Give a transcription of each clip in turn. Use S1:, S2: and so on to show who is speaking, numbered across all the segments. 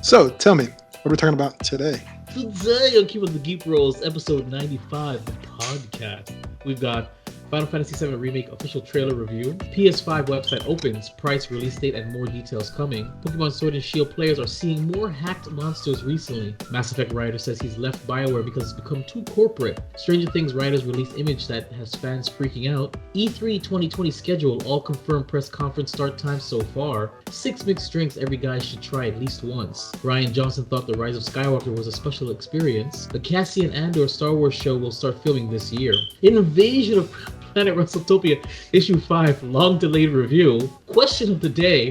S1: So, tell me, what are we talking about today?
S2: Today on Keepin the GEEK BROS, episode 95, the podcast. We've got Final Fantasy VII Remake official trailer review, PS5 website opens, price, release date, and more details coming. Pokemon Sword and Shield players are seeing more hacked monsters recently. Mass Effect writer says he's left BioWare because it's become too corporate. Stranger Things writers released image that has fans freaking out. E3 2020 schedule, all confirmed press conference start time so far. 6 mixed drinks every guy should try at least once. Ryan Johnson thought The Rise of Skywalker was a special experience. The Cassian Andor Star Wars show will start filming this year. Invasion of Planet WrestleTopia Issue 5 long delayed review. Question of the day: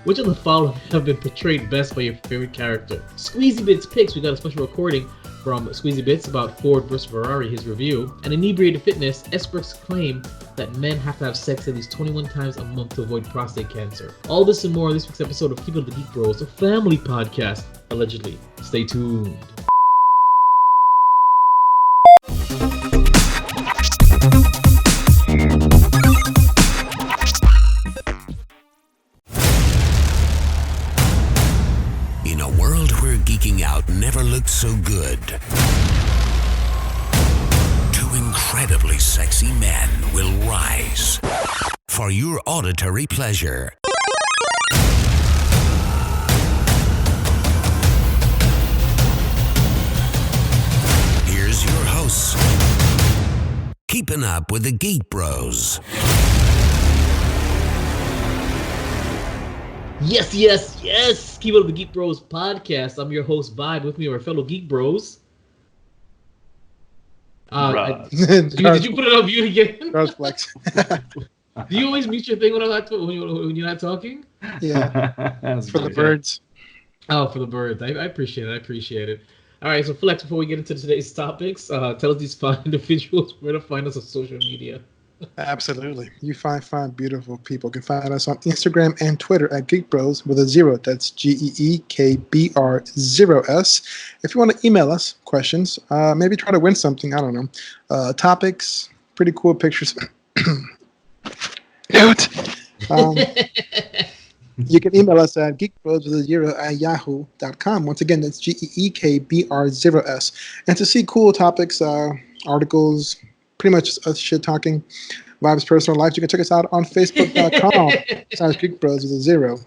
S2: which of the following have been portrayed best by your favorite character? Squeezy Bits picks. We got a special recording from Squeezy Bits about Ford versus Ferrari, his review. And Inebriated Fitness, experts claim that men have to have sex at least 21 times a month to avoid prostate cancer. All this and more on this week's episode of Keepin the GEEK BROS, a family podcast, allegedly. Stay tuned.
S3: In a world where geeking out never looked so good, two incredibly sexy men will rise for your auditory pleasure. Here's your hosts, Keeping Up with the GEEK BROS.
S2: Yes! Keep up the GEEK BROS podcast. I'm your host, Vibe. With me are my fellow GEEK BROS. Did you put it on mute again?
S1: Charles Flex.
S2: Do you always mute your thing when you're not talking?
S1: Yeah, for the birds.
S2: Oh, for the birds. I appreciate it. All right, so Flex, before we get into today's topics, tell us these fine individuals where to find us on social media.
S1: Absolutely. You fine, beautiful people can find us on Instagram and Twitter at Geek Bros with a 0. That's GEEKBR0S. If you want to email us questions, maybe try to win something, I don't know. Topics, pretty cool pictures. Dude. You can email us at geekbros with a 0 at yahoo.com. Once again, that's GEEKBR0S. And to see cool topics, articles, pretty much us shit talking, Vibe's personal life, you can check us out on Facebook.com. Sounds Geek Bros with a 0.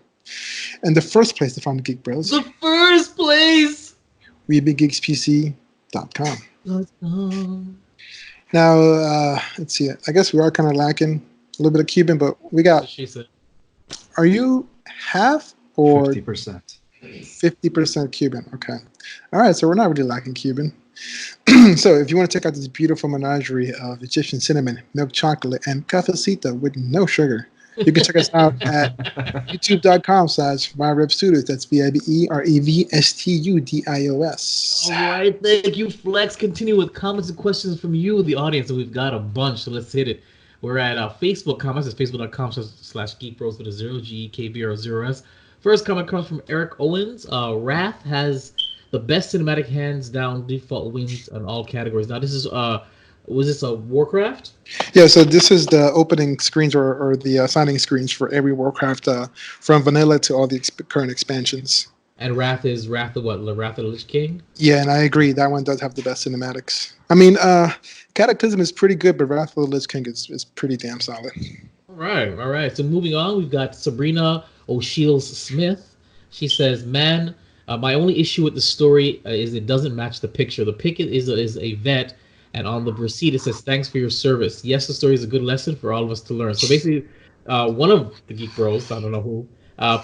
S1: And the first place to find the Geek Bros.
S2: The first place!
S1: WeBeGeeksPC.com.
S2: Let's go.
S1: Now, let's see. I guess we are kind of lacking a little bit of Cuban, but we got.
S2: She said.
S1: Are you half or
S4: 50%?
S1: 50% Cuban. Okay. All right. So we're not really lacking Cuban. So if you want to check out this beautiful menagerie of Egyptian cinnamon, milk chocolate, and cafecito with no sugar, you can check us out at youtube.com/VibeRepStudios. That's VIBEREVSTUDIOS.
S2: All right, thank you, Flex. Continue with comments and questions from you, the audience, and we've got a bunch, so let's hit it. We're at Facebook comments. It's facebook.com/GeekBros with a 0, GEKBR0S. First comment comes from Eric Owens. Wrath has the best cinematic hands down default wins on all categories. Now, this is was this a Warcraft?
S1: Yeah, so this is the opening screens or the signing screens for every Warcraft from vanilla to all the current expansions.
S2: And Wrath is Wrath of what? Wrath of the Lich King?
S1: Yeah, and I agree. That one does have the best cinematics. I mean, Cataclysm is pretty good, but Wrath of the Lich King is pretty damn solid.
S2: All right. So moving on, we've got Sabrina O'Shields Smith. She says, man, my only issue with the story is it doesn't match the picture. The pick is a vet, and on the receipt it says, thanks for your service. Yes, the story is a good lesson for all of us to learn. So basically, one of the Geek Bros, I don't know who,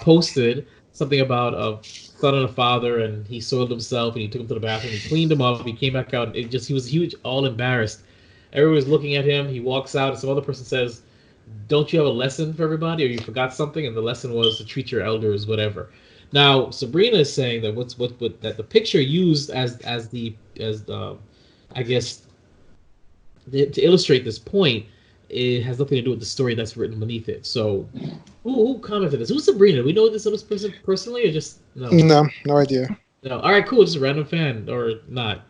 S2: posted something about a son and a father, and he soiled himself, and he took him to the bathroom, he cleaned him up, he came back out, and he was huge, all embarrassed. Everyone was looking at him, he walks out, and some other person says, don't you have a lesson for everybody, or you forgot something? And the lesson was to treat your elders, whatever. Now, Sabrina is saying that that the picture used as the I guess to illustrate this point, it has nothing to do with the story that's written beneath it. So, who commented this? Who's Sabrina? Do we know this person personally, or just no?
S1: No idea.
S2: No. All right, cool. Just a random fan or not.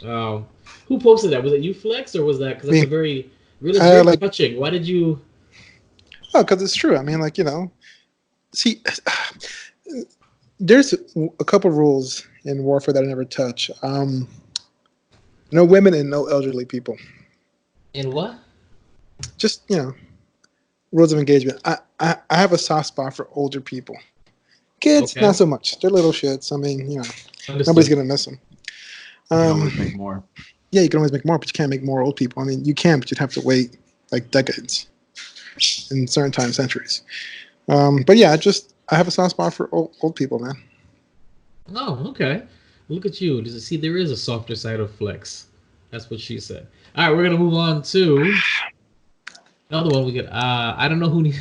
S2: Who posted that? Was it you, Flex, or was that? Because that's a very really touching. Why did you? Oh,
S1: because it's true. I mean, see, there's a couple rules in warfare that I never touch. No women and no elderly people.
S2: In what?
S1: Just rules of engagement. I have a soft spot for older people. Kids,
S2: Okay.
S1: not so much. They're little shits. I mean, nobody's
S2: Understood.
S1: gonna miss them.
S4: You can always make more.
S1: Yeah, you can always make more, but you can't make more old people. I mean, you can, but you'd have to wait like decades in certain time centuries. But yeah, I have a soft spot for old people, man.
S2: Oh, okay. Look at you. See, there is a softer side of Flex. That's what she said. All right, we're gonna move on to another one. We get. I don't know who.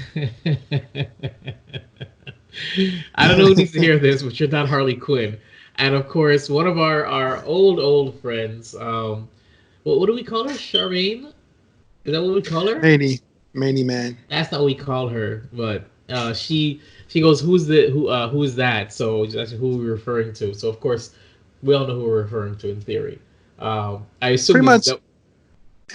S2: I don't know who needs to hear this, but you're not Harley Quinn. And of course, one of our old friends. What do we call her? Charmaine? Is that what we call her?
S1: Manny man.
S2: That's not what we call her, but she goes, who is that? So that's who we're referring to. So of course, we all know who we're referring to in theory. I assume
S1: Pretty much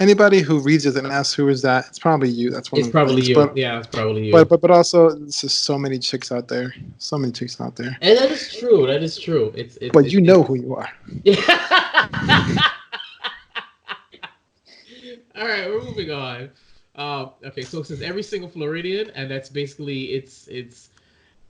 S1: anybody who reads it and asks who is that, it's probably you. That's one.
S2: It's
S1: of the
S2: probably
S1: things.
S2: you.
S1: But,
S2: yeah, it's probably you.
S1: but also, there's just so many chicks out there. So many chicks out there.
S2: And that is true. That is true.
S1: But you know who you are.
S2: All right, we're moving on. Okay, so since every single Floridian, and that's basically it's.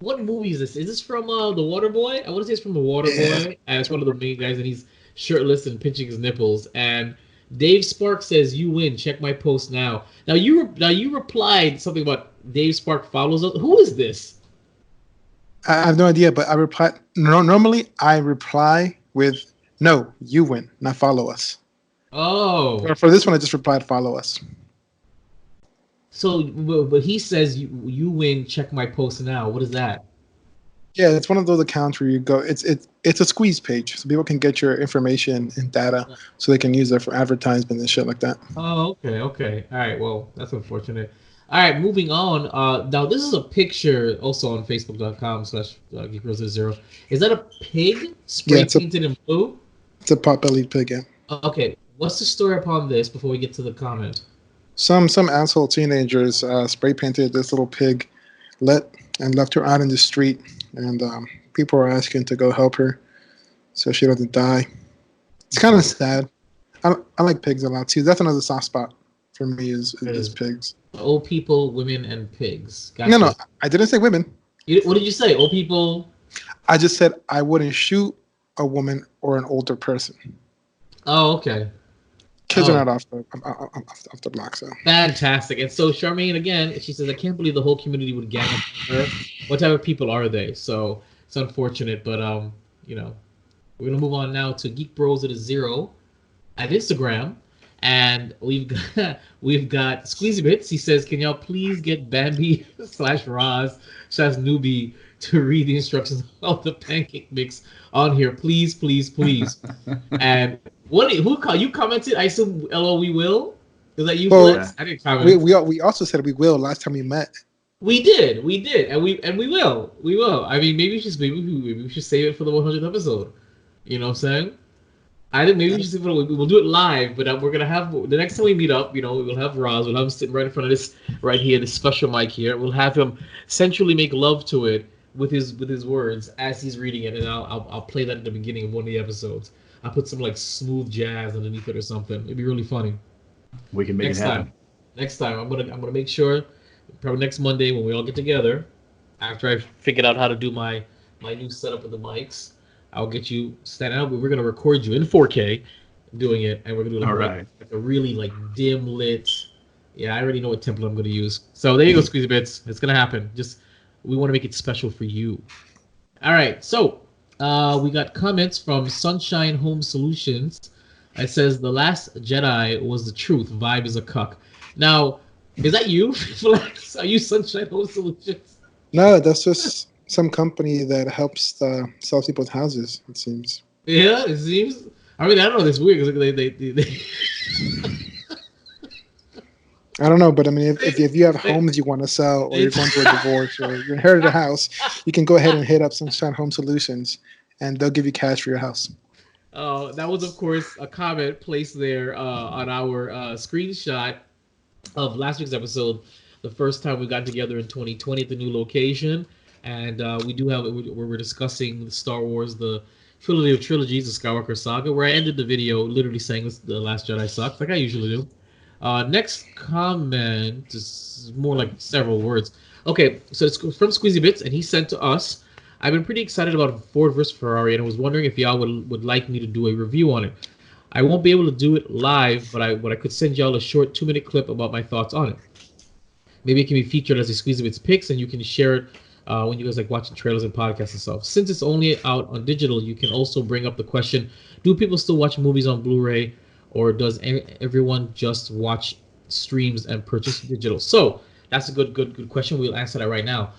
S2: What movie is this? Is this from The Waterboy? I want to say it's from The Waterboy, and it's one of the main guys, and he's shirtless and pinching his nipples. And Dave Spark says, "You win. Check my post now." Now you replied something about Dave Spark follows us. Who is this?
S1: I have no idea, but I reply. Normally, I reply with, "No, you win, not follow us."
S2: Oh,
S1: For this one, I just replied, "Follow us."
S2: so but he says you win. Check my post now. What is that?
S1: Yeah, it's one of those accounts where you go. It's a squeeze page, so people can get your information and data, so they can use it for advertisement and shit like that.
S2: Oh, okay. All right. Well, that's unfortunate. All right, moving on. Now this is a picture also on Facebook.com/GeekBros0. Is that a pig spray painted in blue?
S1: It's a pot-bellied pig. Yeah.
S2: Okay. What's the story upon this before we get to the comment?
S1: Some asshole teenagers spray painted this little pig, and left her out in the street, and people are asking to go help her, so she doesn't die. It's kind of sad. I like pigs a lot too. That's another soft spot for me is pigs.
S2: Old people, women, and pigs. Gotcha.
S1: No, I didn't say women.
S2: What did you say? Old people.
S1: I just said I wouldn't shoot a woman or an older person.
S2: Oh, okay.
S1: Kids are not off the block, so.
S2: Fantastic. And so Charmaine, again, she says, I can't believe the whole community would gang up on her. What type of people are they? So it's unfortunate, but we're gonna move on now to Geek Bros at a Zero at Instagram, and we've got Squeezy Bits. He says, can y'all please get Bambi/Roz/Newbie to read the instructions of the pancake mix on here, please. And who you commented? I assume LO we will. Is that you, Flex? I didn't comment.
S1: We also said we will last time we met.
S2: We did, and we will. I mean, maybe we should save it for the 100th episode. You know what I'm saying? I think maybe we'll do it live, but we're gonna have the next time we meet up. We'll have Roz. We'll have him sitting right in front of this right here, this special mic here. We'll have him sensually make love to it with his words as he's reading it, and I'll play that at the beginning of one of the episodes. I'll put some like smooth jazz underneath it or something. It'd be really funny.
S4: We can make it happen.
S2: Next time, I'm gonna make sure. Probably next Monday when we all get together, after I've figured out how to do my new setup with the mics, I'll get you standing up. We're gonna record you in 4K doing it, and we're gonna do like a really like dim lit. Yeah, I already know what template I'm gonna use. So there you go, Squeezy Bits. It's gonna happen. Just we want to make it special for you. All right, so we got comments from Sunshine Home Solutions. It says the Last Jedi was the truth. Vibe is a cuck. Now, is that you? Are you Sunshine Home Solutions?
S1: No, that's just some company that helps sell people's houses. It seems.
S2: Yeah, it seems. I mean, I don't know. It's weird because they
S1: I don't know, but I mean, if you have homes you want to sell, or you're going through a divorce, or you inherited a house, you can go ahead and hit up Sunshine Home Solutions, and they'll give you cash for your house.
S2: That was, of course, a comment placed there on our screenshot of last week's episode, the first time we got together in 2020 at the new location. And we do have where we're discussing the Star Wars, the trilogy of trilogies, the Skywalker saga, where I ended the video literally saying this, the Last Jedi sucks, like I usually do. Next comment is more like several words. Okay, so it's from Squeezy Bits, and he sent to us. I've been pretty excited about Ford versus Ferrari, and I was wondering if y'all would like me to do a review on it. I won't be able to do it live, but I could send y'all a short 2 minute clip about my thoughts on it. Maybe it can be featured as a squeeze of its picks, and you can share it when you guys like watching trailers and podcasts and stuff. Since it's only out on digital, you can also bring up the question: do people still watch movies on Blu-ray, or does everyone just watch streams and purchase digital? So that's a good question. We'll answer that right now.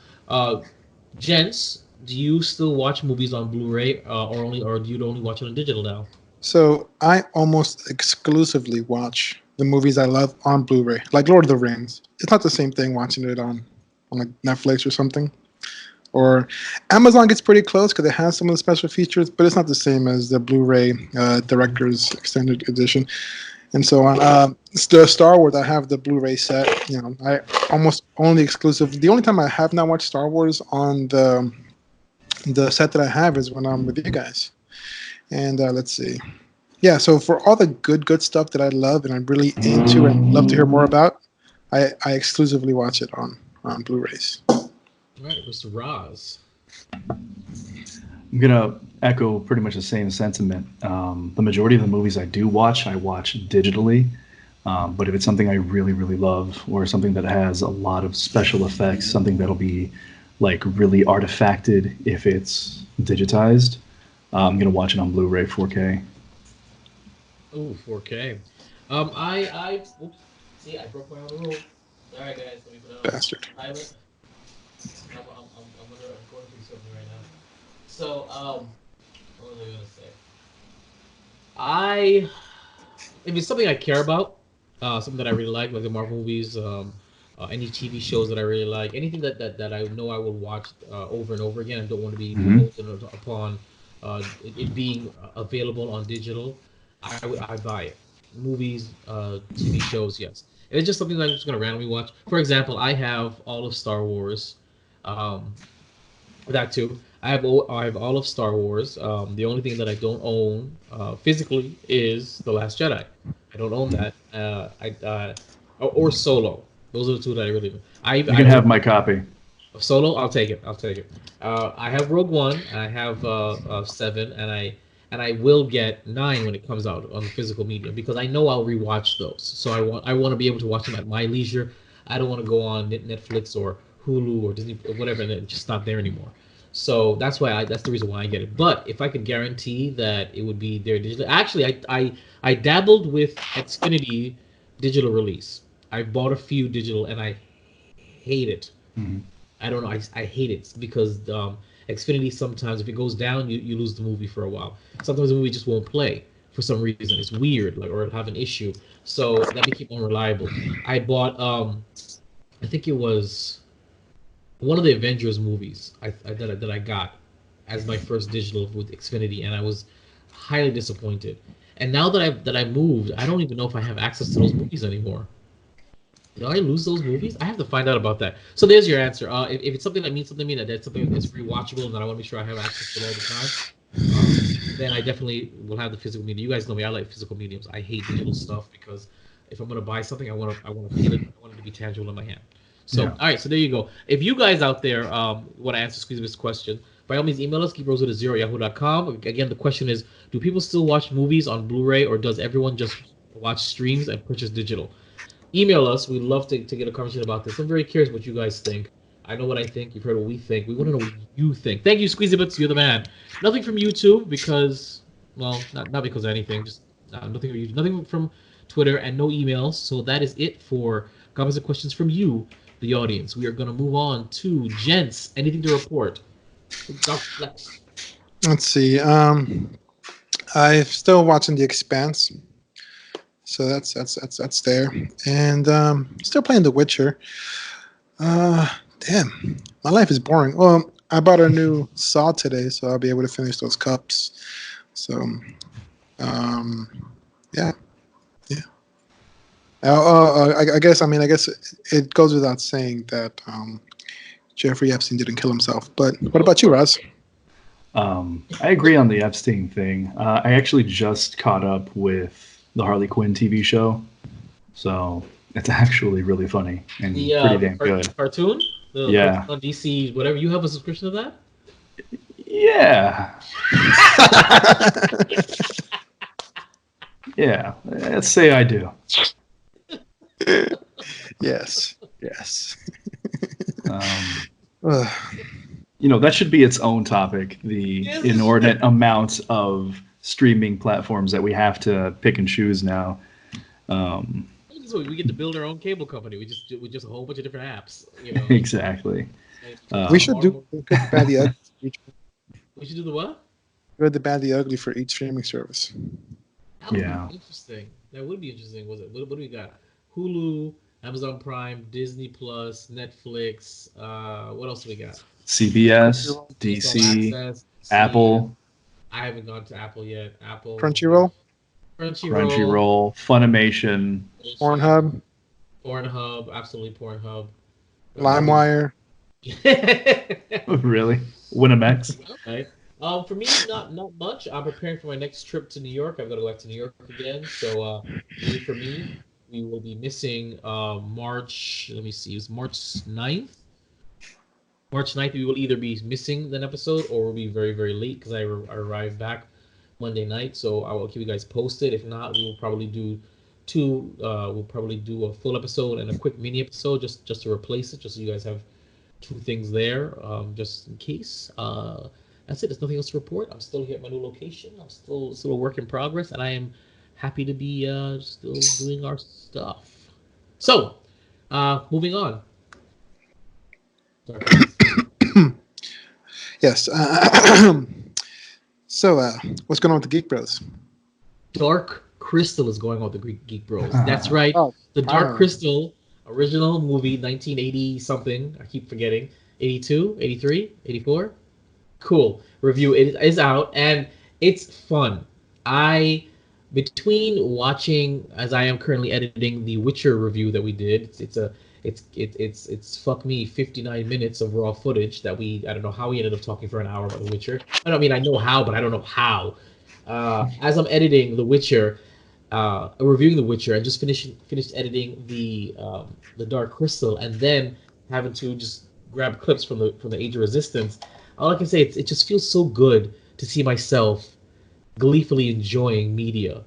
S2: Gents, do you still watch movies on Blu-ray, or do you only watch it on digital now?
S1: So I almost exclusively watch the movies I love on Blu-ray, like Lord of the Rings. It's not the same thing watching it on like Netflix or something. Or Amazon gets pretty close because it has some of the special features, but it's not the same as the Blu-ray Director's Extended Edition and so on. The Star Wars, I have the Blu-ray set. I almost only exclusive. The only time I have not watched Star Wars on the set that I have is when I'm with you guys. And let's see. Yeah, so for all the good stuff that I love and I'm really into and love to hear more about, I exclusively watch it on Blu-rays.
S2: All right, Mr. Roz.
S4: I'm gonna echo pretty much the same sentiment. The majority of the movies I watch digitally. But if it's something I really, really love, or something that has a lot of special effects, something that'll be like really artifacted if it's digitized, I'm gonna watch it on Blu-ray 4K.
S2: Oh, 4K. Oops. See, I broke my own rule. All right, guys, let me put on
S1: Bastard.
S2: silent. I'm going through something right now. So, what was I gonna say? I If it's something I care about, something that I really like the Marvel movies, any TV shows that I really like, anything that I know I will watch over and over again. I don't want to be
S4: Hmm.
S2: beholden upon it being available on digital. I buy it. Movies, TV shows, yes. If it's just something that I'm just gonna randomly watch. For example, I have all of Star Wars. Um, that too. I have all of Star Wars. The only thing that I don't own physically is The Last Jedi. I don't own that. I or Solo. Those are the two that I really.
S4: You
S2: I
S4: can
S2: own
S4: have my copy.
S2: Solo. I'll take it. I'll take it. I have Rogue One. I have Seven, and I will get Nine when it comes out on the physical medium because I know I'll rewatch those. So I want to be able to watch them at my leisure. I don't want to go on Netflix or Hulu or Disney or whatever and it's just not there anymore. So that's the reason why I get it. But if I could guarantee that it would be there digitally, actually I dabbled with Xfinity digital release. I bought a few digital and I hate it.
S4: Mhm.
S2: I don't know. I hate it because Xfinity sometimes if it goes down, you lose the movie for a while. Sometimes the movie just won't play for some reason. It's weird, like or have an issue. So that became unreliable. I bought I think it was one of the Avengers movies that I got as my first digital with Xfinity, and I was highly disappointed. And now that I moved, I don't even know if I have access to those movies anymore. Did I lose those movies? I have to find out about that. So there's your answer. If it's something that means something to me, that that's something that's rewatchable, and that I want to make sure I have access to it all the time, then I definitely will have the physical medium. You guys know me; I like physical mediums. I hate digital stuff because if I'm gonna buy something, I want to feel it. I want it to be tangible in my hand. So,
S4: Yeah.
S2: all right. So there you go. If you guys out there want to answer Squeeze this question, by all means, email us keeprose with a zero yahoo.com. Again, the question is: do people still watch movies on Blu-ray, or does everyone just watch streams and purchase digital? Email us. We'd love to get a conversation about this. I'm very curious what you guys think. I know what I think. You've heard what we think. We want to know what you think. Thank you, Squeezy Bits. You're the man. Nothing from YouTube because, well, not because of anything. Just nothing from YouTube. Nothing from Twitter and no emails. So that is it for comments and questions from you, the audience. We are going to move on to gents. Anything to report? Dr. Flex.
S1: Let's see. I'm still watching The Expanse, so that's there, and still playing The Witcher. Damn, my life is boring. Well, I bought a new saw today, so I'll be able to finish those cups. So, um, yeah, yeah. I guess I guess it goes without saying that Jeffrey Epstein didn't kill himself. But what about you, Roz?
S4: I agree on the Epstein thing. I actually just caught up with the Harley Quinn TV show, so it's actually really funny and pretty damn good.
S2: Cartoon?
S4: Yeah.
S2: On DC, whatever. You have a subscription to that?
S4: Yeah. Yeah. Let's say I do.
S1: Yes.
S4: That should be its own topic. The inordinate amounts of streaming platforms that we have to pick and choose now.
S2: So we get to build our own cable company. We just a whole bunch of different apps.
S4: Exactly.
S1: We should do the good, bad, the ugly.
S2: We should do the what?
S1: Good, the bad, the ugly for each streaming service.
S2: That would be interesting. That would be interesting. Was it? What do we got? Hulu, Amazon Prime, Disney Plus, Netflix. What else do we got?
S4: CBS, DC,
S2: Access,
S4: Apple.
S2: I haven't gone to Apple yet. Apple.
S1: Crunchyroll,
S4: Funimation,
S1: Pornhub,
S2: absolutely Pornhub.
S1: LimeWire.
S4: Really? Winamax.
S2: Okay. For me, not much. I'm preparing for my next trip to New York. I've got to go back to New York again. So, for me, we will be missing March. Let me see. It's March 9th. March 9th, we will either be missing an episode or we'll be very, very late because I arrived back Monday night. So I will keep you guys posted. If not, we will probably do two. We'll probably do a full episode and a quick mini episode just to replace it, just so you guys have two things there, just in case. That's it. There's nothing else to report. I'm still here at my new location. I'm still a work in progress, and I am happy to be still doing our stuff. So, moving on.
S1: Yes. So, what's going on with the Geek Bros?
S2: Dark Crystal is going on with the Geek Bros. That's right. The Dark Crystal original movie, 1980 something. I keep forgetting. 82, 83, 84. Cool. Review is out and it's fun. Between watching, as I am currently editing the Witcher review that we did, it's fuck me 59 minutes of raw footage that I don't know how we ended up talking for an hour about the Witcher. I mean, I know how, but I don't know how. As I'm editing the Witcher, reviewing the Witcher, and just finished editing the Dark Crystal, and then having to just grab clips from the Age of Resistance. All I can say, it just feels so good to see myself gleefully enjoying media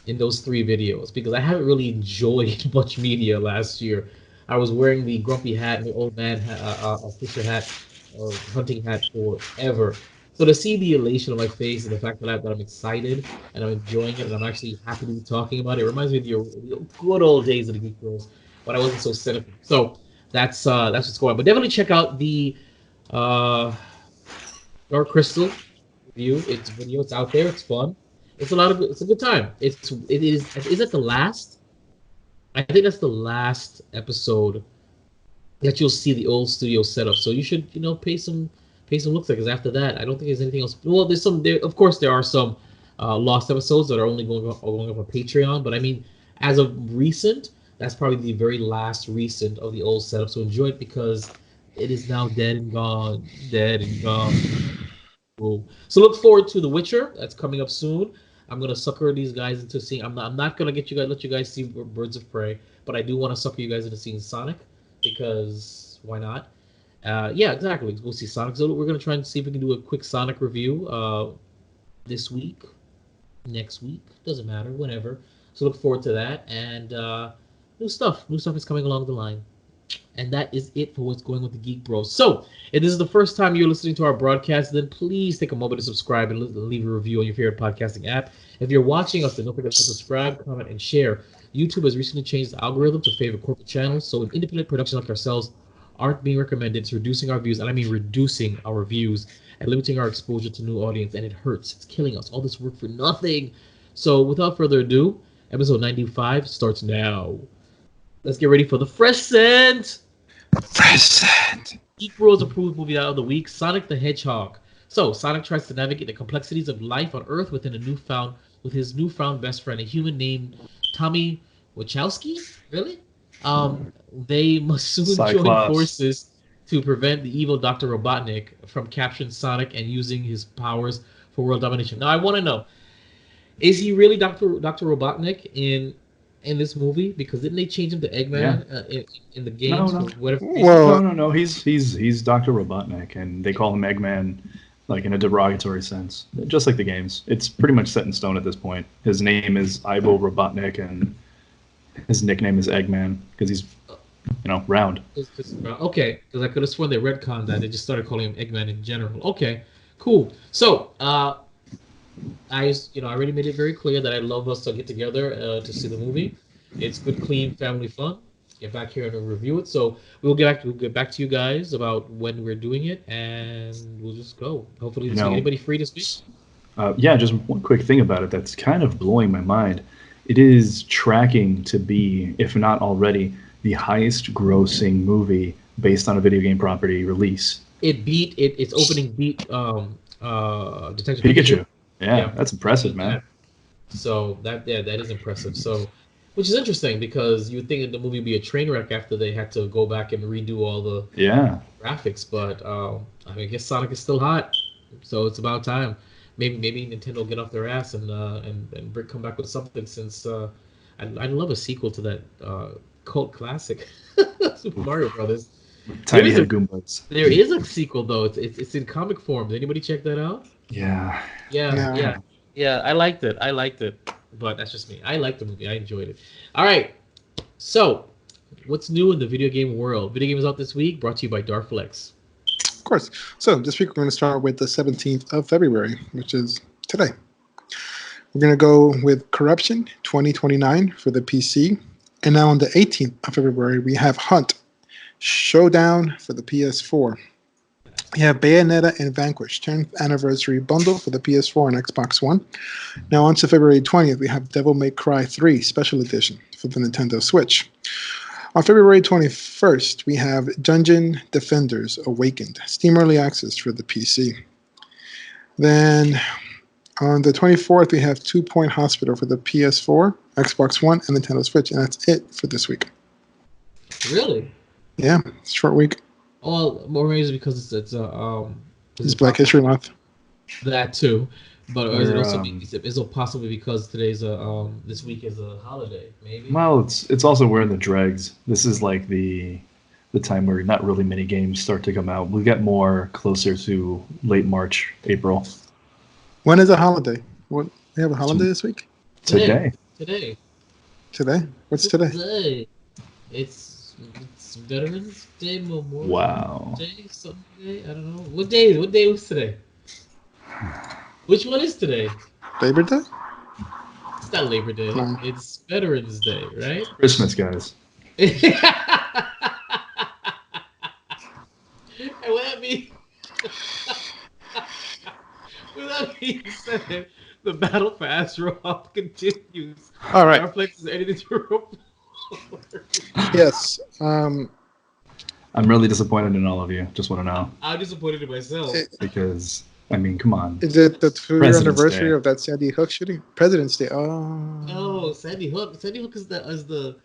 S2: in those three videos, because I haven't really enjoyed much media last year. I was wearing the grumpy hat and the old man fisher hat or hunting hat forever. So to see the elation on my face and the fact that I'm excited and I'm enjoying it and I'm actually happy to be talking about it, reminds me of the good old days of the Geek Bros when I wasn't so cynical. So that's what's going on. But definitely check out the Dark Crystal review. It's video. It's out there. It's fun. It's a good time. Is it the last? I think that's the last episode that you'll see the old studio setup. So you should pay some looks at, because after that, I don't think there's anything else. Well, of course there are some lost episodes that are only going up on Patreon. But I mean, as of recent, that's probably the very last recent of the old setup. So enjoy it, because it is now dead and gone. Cool. So look forward to The Witcher. That's coming up soon. I'm gonna sucker these guys into seeing. I'm not gonna let you guys see Birds of Prey, but I do want to sucker you guys into seeing Sonic, because why not? Yeah, exactly. Go see Sonic. So we're gonna try and see if we can do a quick Sonic review this week, next week, doesn't matter, whenever. So look forward to that, and new stuff is coming along the line. And that is it for what's going on with the Geek Bros. So, if this is the first time you're listening to our broadcast, then please take a moment to subscribe and leave a review on your favorite podcasting app. If you're watching us, then don't forget to subscribe, comment, and share. YouTube has recently changed the algorithm to favor corporate channels, so an independent production like ourselves aren't being recommended. It's reducing our views, and I mean reducing our views and limiting our exposure to new audience, and it hurts. It's killing us. All this work for nothing. So, without further ado, episode 95 starts now. Let's get ready for the Fresh Scent. Geek Bros approved movie of the week, Sonic the Hedgehog. So Sonic tries to navigate the complexities of life on Earth with his newfound best friend, a human named Tommy Wachowski. Really? They must soon join forces to prevent the evil Dr. Robotnik from capturing Sonic and using his powers for world domination. Now, I want to know, is he really Dr. Robotnik in this movie? Because didn't they change him to Eggman in the games
S4: No.
S2: for whatever reason?
S1: Well,
S4: No. He's Dr. Robotnik, and they call him Eggman, like in a derogatory sense, just like the games. It's pretty much set in stone at this point. His name is Ivo Robotnik, and his nickname is Eggman because he's, round.
S2: Okay, because I could have sworn they retconned that. They just started calling him Eggman in general. Okay, cool. So, I already made it very clear that I love us to get together to see the movie. It's good, clean family fun. Get back here and review it. So we'll get back to you guys about when we're doing it, and we'll just go. Hopefully, this week. Anybody free this week?
S4: Just one quick thing about it that's kind of blowing my mind. It is tracking to be, if not already, the highest grossing movie based on a video game property release.
S2: Its opening beat Detective
S4: Pikachu. Yeah, that's impressive, man.
S2: So that is impressive. So, which is interesting because you would think that the movie would be a train wreck after they had to go back and redo all the graphics. But I guess Sonic is still hot, so it's about time. Maybe Nintendo will get off their ass and come back with something, since I'd love a sequel to that cult classic, Super Mario Brothers.
S4: Tiny Head Goombas.
S2: There is a sequel though. It's in comic form. Did anybody check that out?
S4: Yeah.
S2: I liked it. But that's just me. I liked the movie. I enjoyed it. All right. So, what's new in the video game world? Video games out this week, brought to you by Darflex.
S1: Of course. So this week we're going to start with the 17th of February, which is today. We're going to go with Corruption 2029 for the PC. And now on the 18th of February, we have Hunt Showdown for the PS4. We have Bayonetta and Vanquish 10th Anniversary Bundle for the PS4 and Xbox One. Now on to February 20th, we have Devil May Cry 3 Special Edition for the Nintendo Switch. On February 21st, we have Dungeon Defenders Awakened, Steam Early Access for the PC. Then on the 24th, we have 2 Point Hospital for the PS4, Xbox One, and Nintendo Switch, and that's it for this week.
S2: Really?
S1: Yeah, it's a short week.
S2: Well, more reason because it's
S1: Black History Month.
S2: That too, but is it also is it possibly because today's this week is a holiday? Maybe.
S4: Well, it's also we're in the dregs. This is like the time where not really many games start to come out. We get more closer to late March, April.
S1: When is a holiday? What, we have a holiday this week?
S4: Today.
S2: Today.
S1: What's today?
S2: It's Veterans Day, Memorial Day, Sunday. I don't know. What day was today? Which one is today?
S1: Labor Day?
S2: It's not Labor Day. No. It's Veterans Day, right?
S4: Christmas, guys.
S2: And with that being said, the battle for Azeroth continues.
S1: All right.
S2: Darflex is anything to report.
S1: Yes.
S4: I'm really disappointed in all of you. Just want to know.
S2: I'm disappointed in myself.
S4: Because, I mean, come on.
S1: Is it the 2-year anniversary of that Sandy Hook shooting? President's Day.
S2: Oh, Sandy Hook. Sandy Hook is the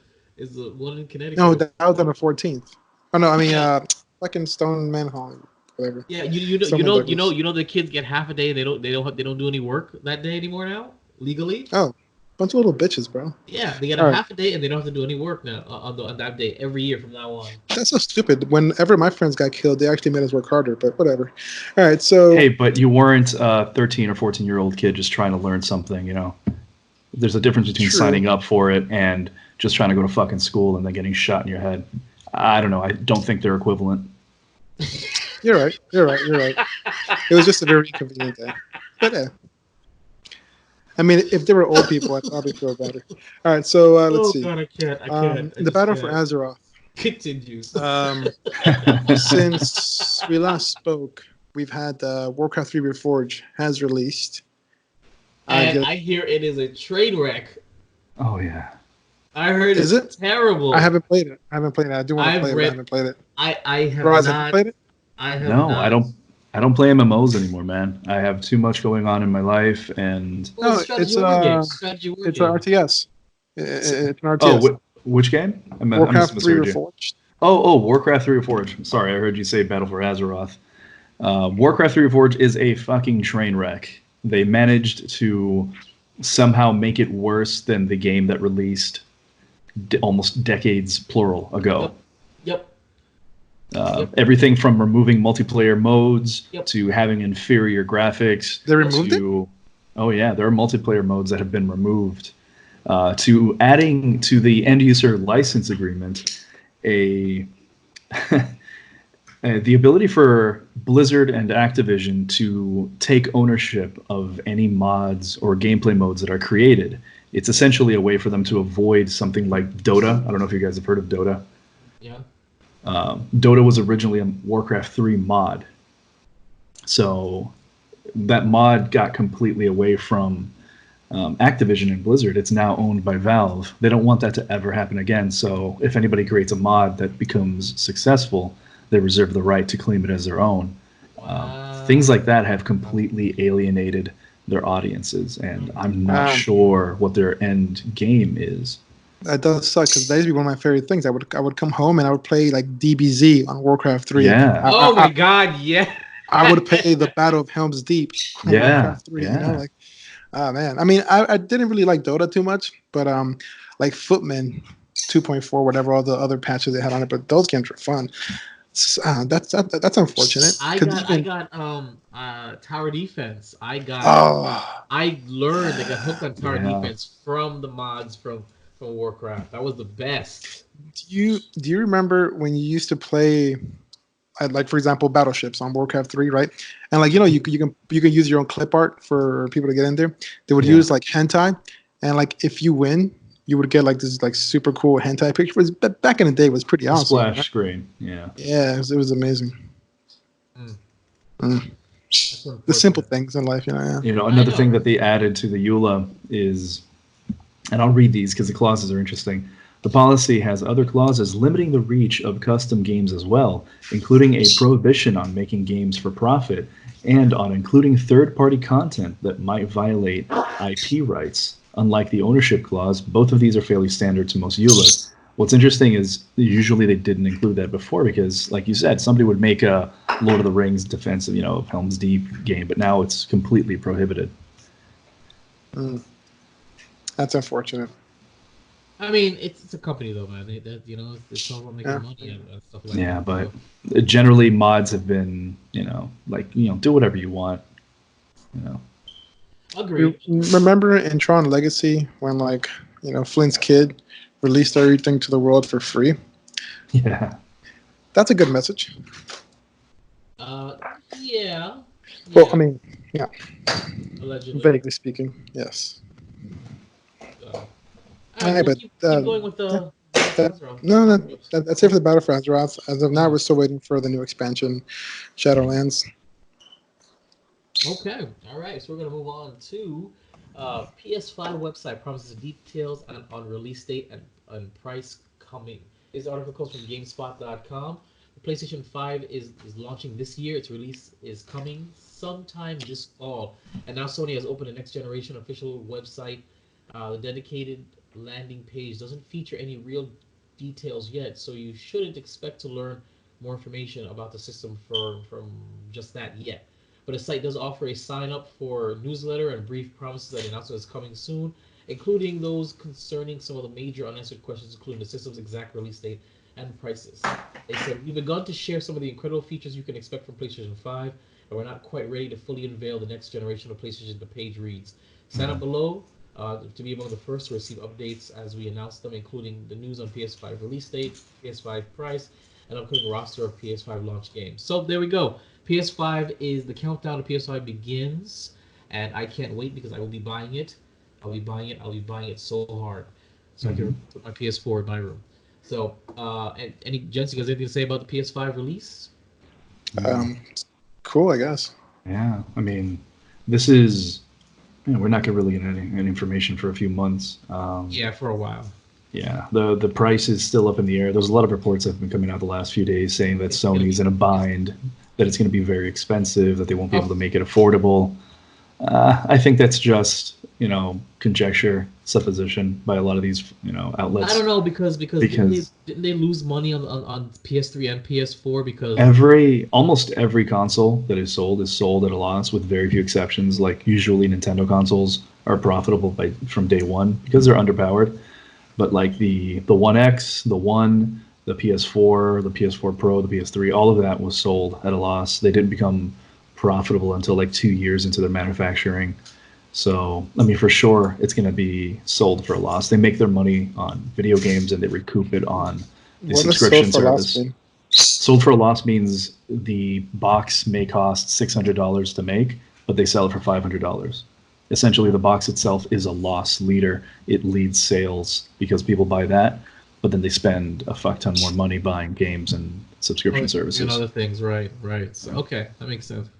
S2: one in Connecticut.
S1: No, that was on the 14th. Oh no, I mean fucking Stone Manhole, whatever.
S2: Yeah, you know the kids get half a day and they don't do any work that day anymore now legally.
S1: Oh. Bunch of little bitches, bro.
S2: Yeah, they get half a day and they don't have to do any work now on that day every year from now on.
S1: That's so stupid. Whenever my friends got killed, they actually made us work harder, but whatever. All right, so...
S4: Hey, but you weren't a 13 or 14-year-old kid just trying to learn something, There's a difference between signing up for it and just trying to go to fucking school and then getting shot in your head. I don't know. I don't think they're equivalent.
S1: You're right. It was just a very inconvenient day. But yeah. I mean, if they were old people, I'd probably feel better. All right, so let's see.
S2: God, I can't.
S1: The battle for Azeroth
S2: continues.
S1: Since we last spoke, we've had Warcraft 3 Reforged has released.
S2: And I hear it is a train wreck.
S4: Oh, yeah.
S2: I heard it's terrible.
S1: I haven't played it. I do want to play it, but I haven't played it.
S2: I have
S1: Roz,
S2: not.
S1: have you played it?
S2: I have not.
S4: I don't play MMOs anymore, man. I have too much going on in my life, and
S1: no, it's an RTS. It's an RTS.
S4: Oh, which game?
S1: Warcraft 3 Reforged.
S4: Warcraft 3 Reforged. Sorry, I heard you say Battle for Azeroth. Warcraft 3 Reforged is a fucking train wreck. They managed to somehow make it worse than the game that released almost decades, plural, ago.
S2: Yep.
S4: Everything from removing multiplayer modes
S2: Yep.
S4: to having inferior graphics.
S1: They removed it?
S4: Oh yeah, there are multiplayer modes that have been removed. To adding to the end user license agreement the ability for Blizzard and Activision to take ownership of any mods or gameplay modes that are created. It's essentially a way for them to avoid something like Dota. I don't know if you guys have heard of Dota.
S2: Yeah.
S4: Dota was originally a Warcraft 3 mod. So that mod got completely away from Activision and Blizzard. It's now owned by Valve. They don't want that to ever happen again. So if anybody creates a mod that becomes successful, they reserve the right to claim it as their own. Things like that have completely alienated their audiences, and I'm not sure what their end game is.
S1: That does suck because that used to be one of my favorite things. I would come home and I would play like DBZ on Warcraft 3.
S4: Yeah.
S2: Oh my god, yeah.
S1: I would play the Battle of Helm's Deep on Warcraft 3.
S4: Yeah.
S1: You know, like, oh man. I mean, I didn't really like Dota too much, but like Footman 2.4, whatever all the other patches they had on it, but those games were fun. That's unfortunate.
S2: I got tower defense. I learned I got hooked on tower defense from the mods from Warcraft. That was the best.
S1: Do you remember when you used to play like, for example, battleships on Warcraft 3, right? And like, you know, you can use your own clip art for people to get in there. They would use like hentai, and like if you win, you would get like this like super cool hentai picture. Back in the day, it was pretty awesome.
S4: Splash
S1: right?
S4: screen, yeah.
S1: Yeah, it was amazing. The simple things in life, you know. Yeah.
S4: You know, another thing that they added to the EULA is, and I'll read these because the clauses are interesting. The policy has other clauses limiting the reach of custom games as well, including a prohibition on making games for profit and on including third-party content that might violate IP rights. Unlike the ownership clause, both of these are fairly standard to most EULAs. What's interesting is usually they didn't include that before because, like you said, somebody would make a Lord of the Rings defensive, Helm's Deep game, but now it's completely prohibited.
S1: That's unfortunate.
S2: I mean, it's a company though, man. It's all about making money and stuff like that.
S4: Yeah, but generally mods have been, do whatever you want.
S2: Agreed.
S1: Remember in Tron Legacy when Flint's kid released everything to the world for free?
S4: Yeah.
S1: That's a good message.
S2: Yeah.
S1: Well, I mean, yeah.
S2: Allegedly.
S1: Vaguely speaking, yes.
S2: Keep going with the
S1: that's it for the Battle for Azeroth. As of now, we're still waiting for the new expansion, Shadowlands.
S2: Okay, all right. So we're gonna move on to PS5 website promises details on release date and price coming. This article comes from GameSpot.com. The PlayStation 5 is launching this year. Its release is coming sometime this fall. And now Sony has opened a next generation official website. The dedicated landing page doesn't feature any real details yet, so you shouldn't expect to learn more information about the system from just that yet. But the site does offer a sign up for newsletter and brief promises that the announcement is coming soon, including those concerning some of the major unanswered questions, including the system's exact release date and prices. They said, we've begun to share some of the incredible features you can expect from PlayStation 5, but we're not quite ready to fully unveil the next generation of PlayStation, the page reads. Sign up below to be among the first to receive updates as we announce them, including the news on PS5 release date, PS5 price, and upcoming roster of PS5 launch games. So there we go. PS5 is the countdown to PS5 begins, and I can't wait because I will be buying it. I'll be buying it so hard, so I can put my PS4 in my room. So, any gents, you guys have anything to say about the PS5 release?
S1: Cool, I guess.
S4: Yeah, I mean, this is. We're not going to really get any information for a few months.
S2: Yeah, for a while.
S4: Yeah, the price is still up in the air. There's a lot of reports that have been coming out the last few days saying that Sony's in a bind, that it's going to be very expensive, that they won't be able to make it affordable. I think that's just conjecture, supposition by a lot of these, outlets.
S2: I don't know because
S4: Because
S2: didn't they lose money on PS3 and PS4 because
S4: almost every console that is sold at a loss, with very few exceptions. Like usually Nintendo consoles are profitable from day one because they're underpowered. But like the One X, the One, the PS4, the PS4 Pro, the PS3, all of that was sold at a loss. They didn't become profitable until like 2 years into their manufacturing. So, I mean, for sure, it's going to be sold for a loss. They make their money on video games and they recoup it on the
S1: What does
S4: subscription
S1: sold for loss
S4: service.
S1: mean?
S4: Sold for a loss means the box may cost $600 to make, but they sell it for $500. Essentially, the box itself is a loss leader. It leads sales because people buy that, but then they spend a fuck ton more money buying games and subscription services.
S2: and other things. Right. So, okay, that makes sense.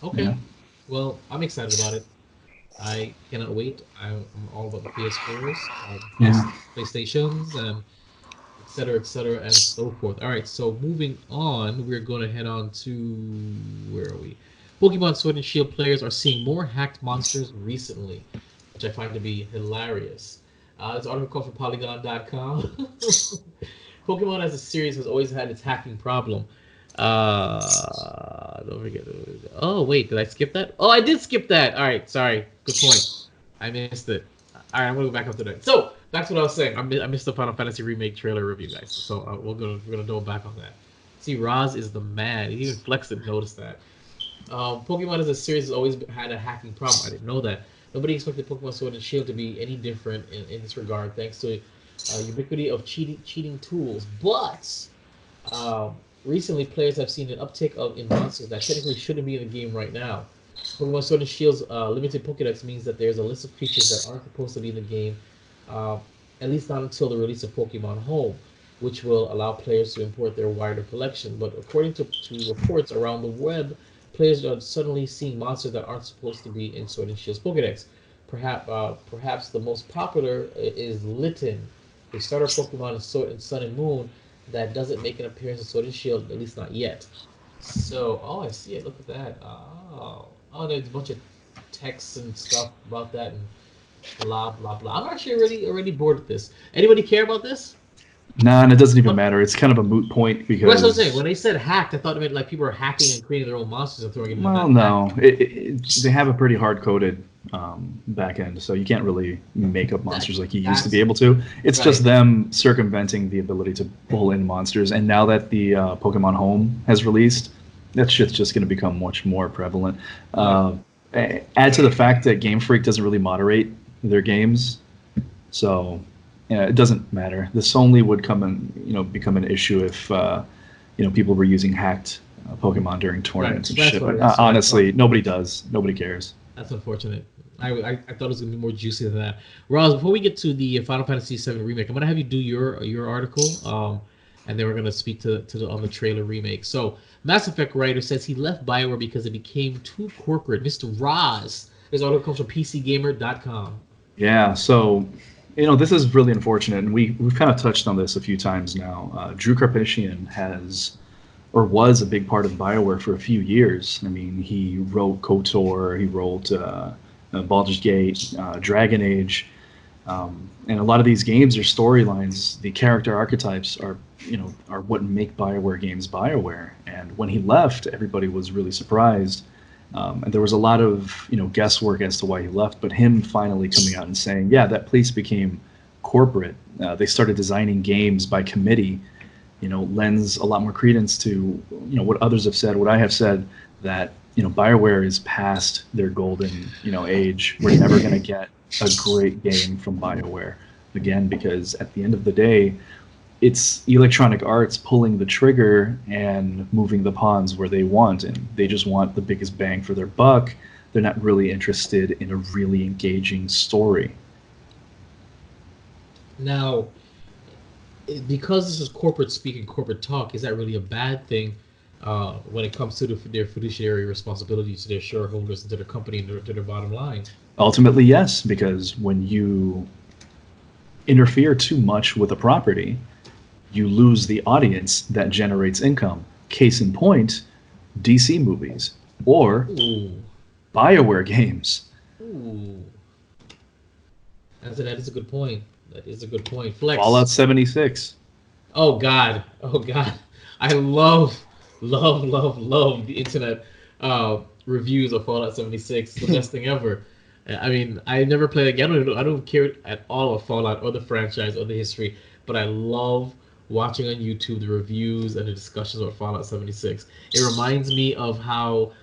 S2: Okay.
S4: Yeah.
S2: Well, I'm excited about it. I cannot wait. I'm all about the PS4s,
S4: Yeah.
S2: PlayStations, and et cetera, and so forth. All right, so moving on, we're going to head on to where are we? Pokemon Sword and Shield players are seeing more hacked monsters recently, which I find to be hilarious. This article comes from Polygon.com. Pokemon as a series has always had its hacking problem. Don't forget. Oh wait, did I skip that? Oh, I did skip that. All right, sorry. Good point. I missed it. All right, I'm gonna go back up to that. So that's what I was saying. I missed the Final Fantasy remake trailer review, guys. So we're gonna double back on that. See, Roz is the man. He even flexed it. Notice that. Pokemon as a series has always had a hacking problem. I didn't know that. Nobody expected Pokemon Sword and Shield to be any different in this regard, thanks to ubiquity of cheating tools. But recently, players have seen an uptick in monsters that technically shouldn't be in the game right now. Pokemon Sword and Shield's limited Pokédex means that there's a list of creatures that aren't supposed to be in the game, at least not until the release of Pokemon Home, which will allow players to import their wider collection. But according to reports around the web, players are suddenly seeing monsters that aren't supposed to be in Sword and Shield's Pokédex. Perhaps the most popular is Litten, a starter Pokemon in Sword and Sun and Moon that doesn't make an appearance in Sword and Shield, at least not yet. So, I see it. Look at that. There's a bunch of texts and stuff about that and blah blah blah. I'm actually already bored with this. Anybody care about this?
S4: Nah, and it doesn't even matter. It's kind of a moot point because.
S2: That's what I'm saying. When they said hacked, I thought it meant like people are hacking and creating their own monsters and throwing it in.
S4: Well, no, they have a pretty hard-coded back end, so you can't really make up monsters like you used to be able to. It's just them circumventing the ability to pull in monsters, and now that the Pokemon Home has released, that shit's just going to become much more prevalent. Add to the fact that Game Freak doesn't really moderate their games, so it doesn't matter. This only would become an issue if people were using hacked Pokemon during tournaments and shit. But honestly, nobody does. Nobody cares.
S2: That's unfortunate. I thought it was gonna be more juicy than that. Roz, before we get to the Final Fantasy VII remake, I'm gonna have you do your article, and then we're gonna speak on the trailer remake. So, Mass Effect writer says he left BioWare because it became too corporate. Mr. Roz, his article comes from PCGamer.com.
S4: Yeah. So, this is really unfortunate, and we've kind of touched on this a few times now. Drew Karpyshyn was a big part of BioWare for a few years. I mean, he wrote KOTOR, he wrote Baldur's Gate, Dragon Age, and a lot of these games, their storylines, the character archetypes are what make BioWare games BioWare. And when he left, everybody was really surprised. And there was a lot of guesswork as to why he left, but him finally coming out and saying, yeah, that place became corporate. They started designing games by committee, lends a lot more credence to what others have said, what I have said, that BioWare is past their golden age. We're never going to get a great game from BioWare again, because at the end of the day, it's Electronic Arts pulling the trigger and moving the pawns where they want, and they just want the biggest bang for their buck. They're not really interested in a really engaging story.
S2: Now, because this is corporate speak and corporate talk, is that really a bad thing when it comes to their fiduciary responsibility to their shareholders and to their company and to their bottom line?
S4: Ultimately, yes, because when you interfere too much with a property, you lose the audience that generates income. Case in point, DC movies or BioWare games.
S2: Ooh. That is a good point. That is a good point. Flex.
S4: Fallout 76.
S2: Oh God. Oh God. I love the internet reviews of Fallout 76. It's the best thing ever. I mean, I never played again. I don't care at all about Fallout or the franchise or the history, but I love watching on YouTube the reviews and the discussions about Fallout 76. It reminds me of how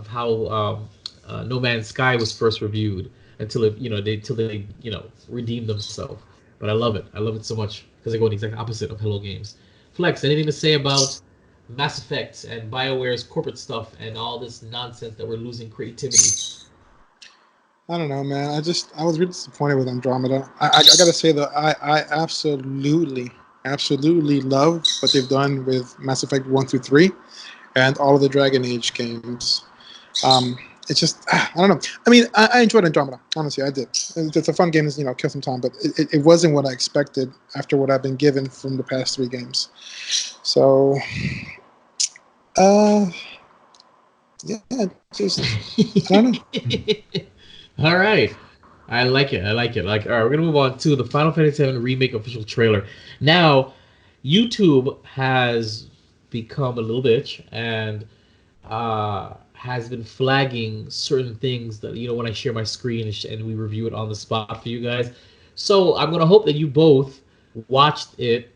S2: No Man's Sky was first reviewed until they redeemed themselves. But I love it. I love it so much because they go the exact opposite of Hello Games. Flex, anything to say about Mass Effect and BioWare's corporate stuff and all this nonsense that we're losing creativity?
S1: I don't know, man. I was really disappointed with Andromeda. I gotta say though, I absolutely love what they've done with Mass Effect 1 through 3 and all of the Dragon Age games. It's just I don't know. I mean, I enjoyed Andromeda. Honestly, I did. It's a fun game to kill some time, but it wasn't what I expected after what I've been given from the past 3 games. So, yeah, just I don't know.
S2: All right. I like it. Like, all right, we're gonna move on to the Final Fantasy VII Remake official trailer. Now, YouTube has become a little bitch and has been flagging certain things that when I share my screen and we review it on the spot for you guys. So I'm gonna hope that you both watched it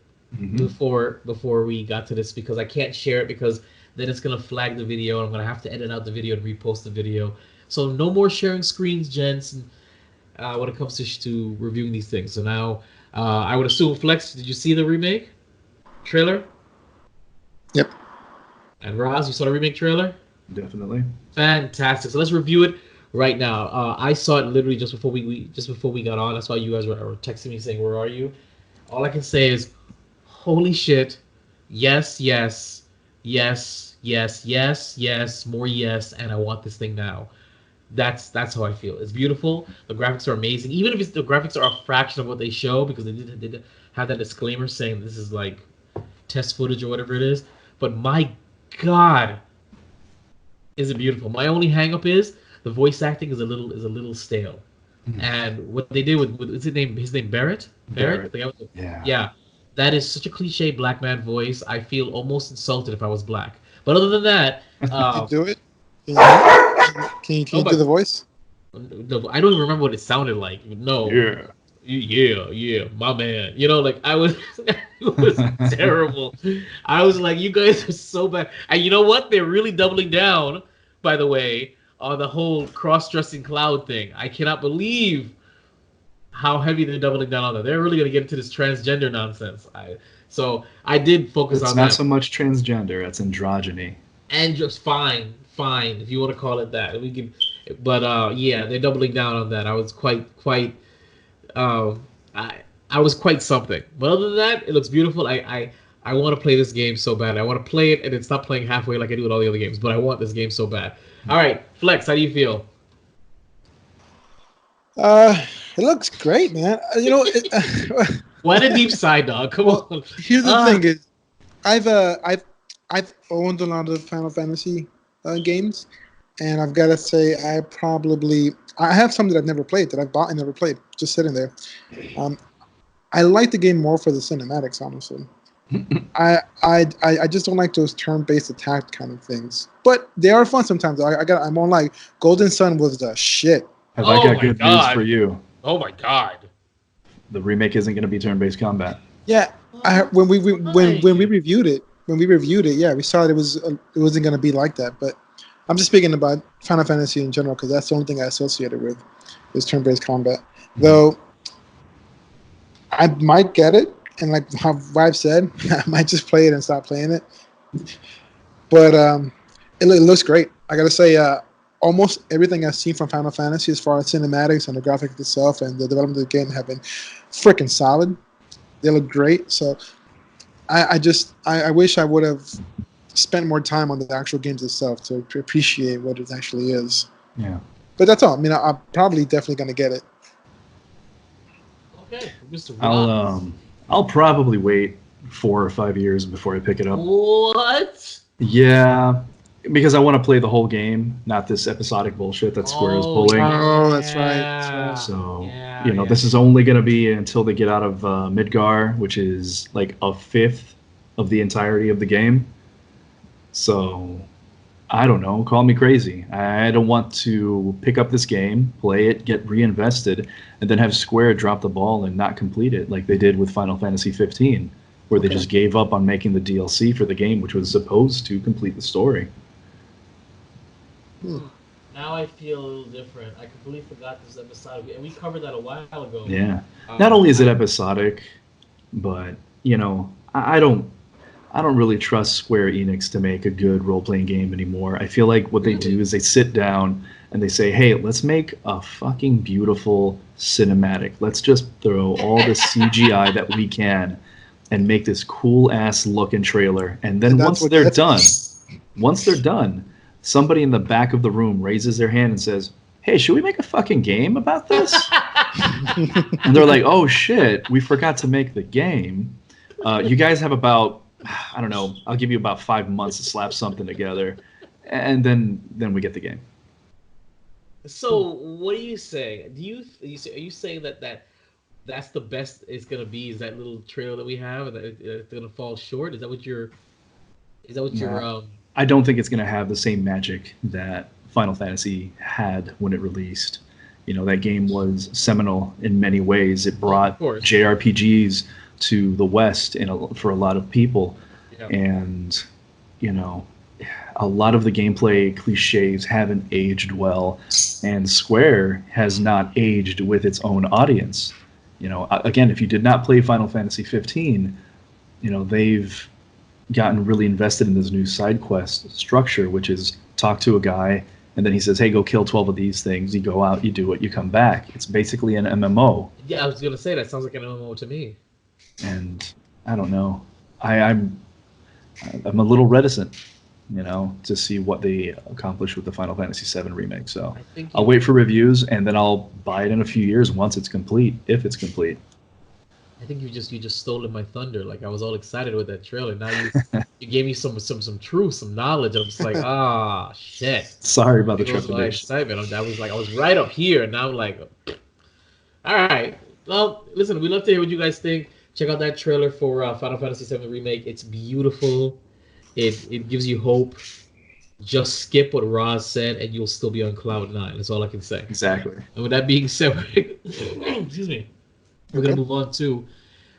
S2: before we got to this, because I can't share it because then it's gonna flag the video and I'm gonna have to edit out the video and repost the video. So no more sharing screens, gents, when it comes to reviewing these things. So now, I would assume, Flex, did you see the remake trailer?
S1: Yep.
S2: And Roz, you saw the remake trailer?
S4: Definitely.
S2: Fantastic. So let's review it right now. I saw it literally just before we got on. That's why you guys were texting me saying, "Where are you?" All I can say is, holy shit! Yes, yes, yes, yes, yes, yes, more yes, and I want this thing now. That's how I feel. It's beautiful. The graphics are amazing. Even if the graphics are a fraction of what they show, because they did have that disclaimer saying this is like test footage or whatever it is. But my God, is it beautiful? My only hang-up is the voice acting is a little stale. Mm-hmm. And what they did with his name Barrett? Barrett? Yeah. That is such a cliche black man voice. I feel almost insulted if I was black. But other than that,
S1: you do it. Can you do the voice?
S2: No, I don't even remember what it sounded like. No. Yeah, my man. I was, it was terrible. I was like, you guys are so bad. And you know what? They're really doubling down, by the way, on the whole cross-dressing Cloud thing. I cannot believe how heavy they're doubling down on that. They're really going to get into this transgender nonsense. So I did focus on that.
S4: It's not so much transgender, it's androgyny.
S2: And just fine, if you want to call it that. We can, but yeah, they're doubling down on that. I was quite I was quite something. But other than that, it looks beautiful. I want to play this game so bad. I want to play it and then stop playing halfway like I do with all the other games. But I want this game so bad. All right, Flex, how do you feel?
S1: It looks great, man.
S2: What a deep side, dog. Come on.
S1: Here's the thing: is I've owned a lot of Final Fantasy games, and I've got to say I have some that I've never played, that I've bought and never played, just sitting there. I like the game more for the cinematics, honestly. I just don't like those turn-based attack kind of things, but they are fun sometimes. I'm on like Golden Sun was the shit.
S4: Have I got good news for you?
S2: Oh my God!
S4: The remake isn't going to be turn-based combat.
S1: Yeah, when we reviewed it, yeah, we saw it wasn't going to be like that. But I'm just speaking about Final Fantasy in general because that's the only thing I associated with is turn-based combat. Mm-hmm. Though I might get it, and like how Vibe said, I might just play it and stop playing it. But it looks great. I gotta say, almost everything I've seen from Final Fantasy as far as cinematics and the graphics itself and the development of the game have been freaking solid. They look great. So I wish I would have spent more time on the actual games itself to appreciate what it actually is.
S4: Yeah. But
S1: that's all. I mean, I'm probably definitely going to get it.
S2: Okay, Mr. Ross.
S4: I'll probably wait 4 or 5 years before I pick it up.
S2: What?
S4: Yeah. because I want to play the whole game, not this episodic bullshit that Square is pulling.
S1: Oh, that's right. That's right.
S4: So, this is only going to be until they get out of Midgar, which is like a fifth of the entirety of the game. So, I don't know. Call me crazy. I don't want to pick up this game, play it, get reinvested, and then have Square drop the ball and not complete it like they did with Final Fantasy 15, where they just gave up on making the DLC for the game, which was supposed to complete the story.
S2: Now I feel a little different. I completely forgot this episodic, and we covered that a while ago.
S4: Yeah. Not only is it episodic, but I don't really trust Square Enix to make a good role-playing game anymore. I feel like what they do is they sit down and they say, "Hey, let's make a fucking beautiful cinematic. Let's just throw all the CGI that we can and make this cool-ass looking trailer." And then once they're done, somebody in the back of the room raises their hand and says, "Hey, should we make a fucking game about this?" And they're like, "Oh shit, we forgot to make the game. You guys have about, I don't know, I'll give you about 5 months to slap something together, and then we get the game."
S2: So what are you saying? Are you saying that's the best it's gonna be? Is that little trailer that we have, and that it's gonna fall short? Is that what you're?
S4: I don't think it's going to have the same magic that Final Fantasy had when it released. That game was seminal in many ways. It brought JRPGs to the West for a lot of people. Yeah. And, a lot of the gameplay cliches haven't aged well. And Square has not aged with its own audience. Again, if you did not play Final Fantasy 15, they've gotten really invested in this new side quest structure, which is talk to a guy, and then he says, "Hey, go kill 12 of these things." You go out, you do it, you come back. It's basically an MMO.
S2: Yeah, I was gonna say that sounds like an MMO to me.
S4: And I don't know. I'm a little reticent, to see what they accomplish with the Final Fantasy VII remake. So I'll wait for reviews, and then I'll buy it in a few years once it's complete, if it's complete.
S2: I think you just stolen my thunder. Like, I was all excited with that trailer. Now you gave me some truth, some knowledge. I'm just like, shit.
S4: Sorry about the trepidation.
S2: Excitement. I was right up here, and now I'm like, all right. Well, listen, we love to hear what you guys think. Check out that trailer for Final Fantasy VII Remake. It's beautiful. It gives you hope. Just skip what Roz said, and you'll still be on cloud 9. That's all I can say.
S4: Exactly.
S2: And with that being said, excuse me. We're going to move on to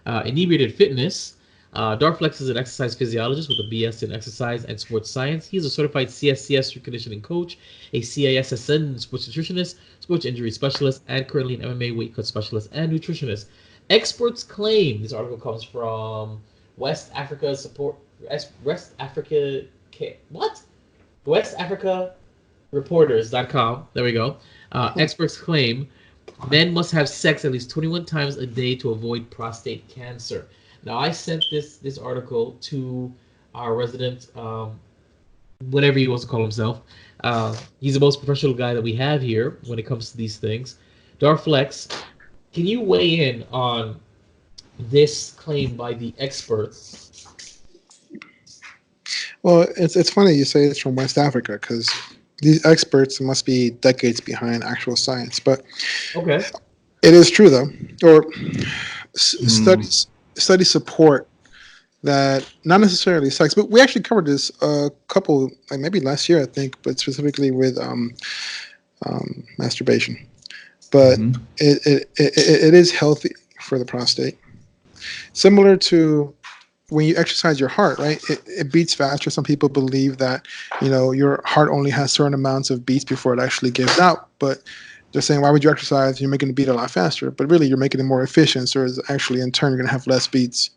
S2: Inebriated Fitness. Darflex is an exercise physiologist with a BS in exercise and sports science. He's a certified CSCS conditioning coach, a CISSN sports nutritionist, sports injury specialist, and currently an MMA weight cut specialist and nutritionist. Experts claim, this article comes from West Africa Reporters.com. There we go. Experts claim men must have sex at least 21 times a day to avoid prostate cancer. Now, I sent this article to our resident, whatever he wants to call himself. He's the most professional guy that we have here when it comes to these things. Darflex, can you weigh in on this claim by the experts?
S1: Well, it's funny you say it's from West Africa, because these experts must be decades behind actual science. But
S2: okay,
S1: it is true, though. Or studies support that, not necessarily sex, but we actually covered this a couple, like maybe last year, I think, but specifically with masturbation. But it is healthy for the prostate. Similar to when you exercise your heart, right? It beats faster. Some people believe that, your heart only has certain amounts of beats before it actually gives out. But they're saying, why would you exercise? You're making it beat a lot faster. But really, you're making it more efficient. So it's actually, in turn, you're going to have less beats,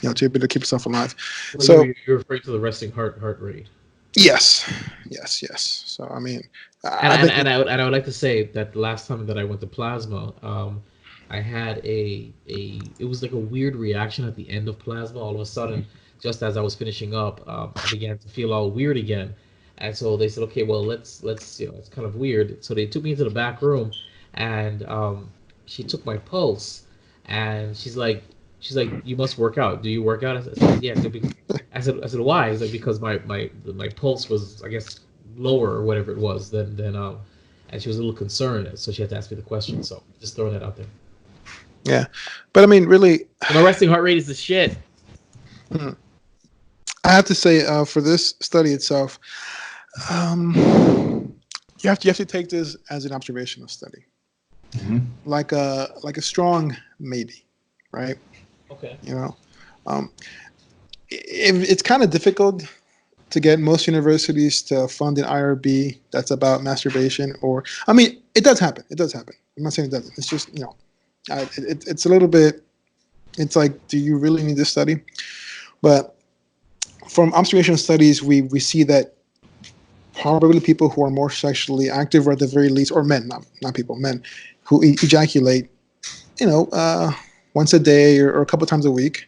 S1: to be able to keep yourself alive.
S2: Well,
S1: so
S2: you're referring to the resting heart rate.
S1: Yes. So, I mean.
S2: And I would like to say that the last time that I went to Plasma, I had it was like a weird reaction at the end of Plasma. All of a sudden, just as I was finishing up, I began to feel all weird again. And so they said, okay, well, let's it's kind of weird. So they took me into the back room, and she took my pulse, and she's like, She's like, you must work out. Do you work out? I said yeah. I said why? He's like, because my pulse was, I guess, lower or whatever it was than and she was a little concerned, so she had to ask me the question. So just throwing that out there.
S1: Yeah, but I mean, really,
S2: And my resting heart rate is the shit.
S1: I have to say, for this study itself, um, you have to take this as an observational study, like a strong maybe, right?
S2: Okay.
S1: You know, it's kind of difficult to get most universities to fund an IRB that's about masturbation. Or, I mean, it does happen. It does happen. I'm not saying it doesn't. It's just, it's a little bit. It's like, do you really need this study? But from observational studies, we see that probably people who are more sexually active, or at the very least, or men, not people, men who ejaculate, once a day or a couple times a week,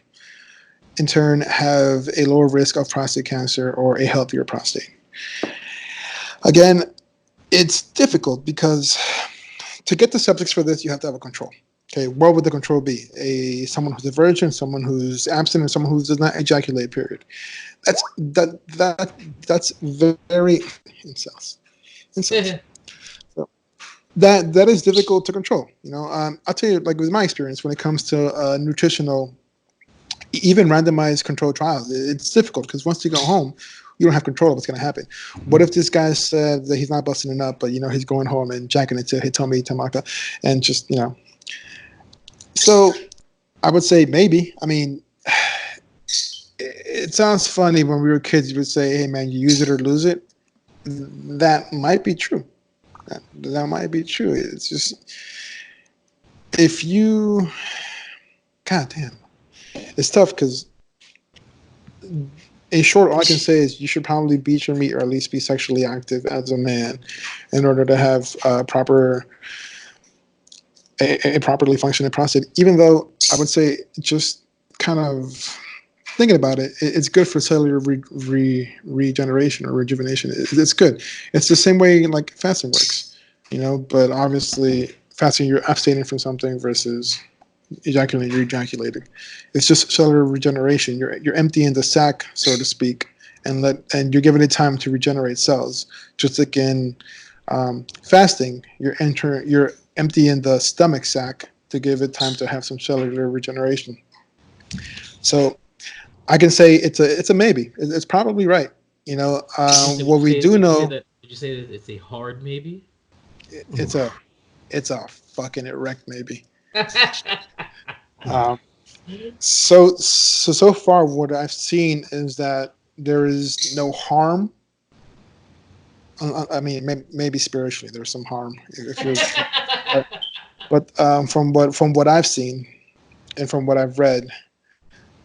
S1: in turn have a lower risk of prostate cancer or a healthier prostate. Again, it's difficult because to get the subjects for this, you have to have a control. Okay, what would the control be? Someone who's a virgin, someone who's abstinent, someone who does not ejaculate. Period. That's very incest. Incest. So that is difficult to control. I'll tell you, like with my experience, when it comes to nutritional, even randomized controlled trials, it's difficult because once you go home, you don't have control of what's going to happen. What if this guy said that he's not busting it up, but he's going home and jacking it to Hitomi Tamaka, and just So I would say maybe. I mean, it sounds funny when we were kids. You would say, "Hey, man, you use it or lose it." That might be true. That might be true. It's just if you, God damn, it's tough because in short, all I can say is you should probably beat your meat or at least be sexually active as a man in order to have a properly functioning prostate. Even though I would say, just kind of thinking about it, it's good for cellular regeneration or rejuvenation. It's good. It's the same way like fasting works, but obviously fasting, you're abstaining from something versus ejaculating, you're ejaculating. It's just cellular regeneration. You're emptying the sac, so to speak, and you're giving it time to regenerate cells. Just like in fasting, you're emptying the stomach sac to give it time to have some cellular regeneration. So I can say it's a maybe. It's probably right. What we do know.
S2: Did you say that it's a hard maybe?
S1: It's a fucking erect maybe. So far, what I've seen is that there is no harm. I mean, maybe spiritually there's some harm if you're, but from what I've seen and from what I've read,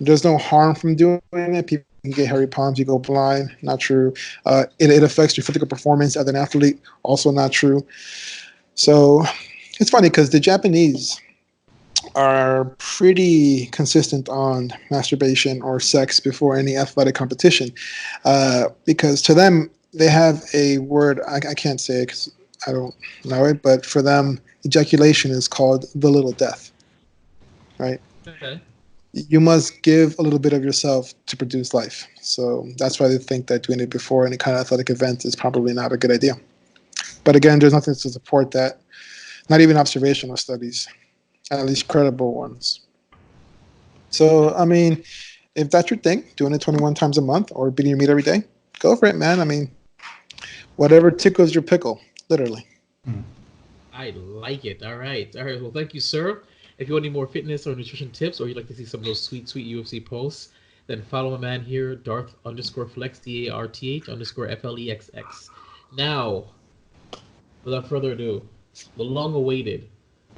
S1: there's no harm from doing it. People can get hairy palms, you go blind. Not true. It affects your physical performance as an athlete. Also not true. So it's funny because the Japanese are pretty consistent on masturbation or sex before any athletic competition, because to them they have a word, I can't say it because I don't know it, but for them ejaculation is called the little death, right?
S2: Okay.
S1: You must give a little bit of yourself to produce life. So that's why they think that doing it before any kind of athletic event is probably not a good idea. But again, there's nothing to support that, not even observational studies, at least credible ones. So, I mean, if that's your thing, doing it 21 times a month or beating your meat every day, go for it, man. I mean, whatever tickles your pickle, literally.
S2: I like it. All right. Well, thank you, sir. If you want any more fitness or nutrition tips, or you'd like to see some of those sweet UFC posts, then follow my man here, Darth_Flex, DARTH_FLEXX. Now, without further ado, the long-awaited,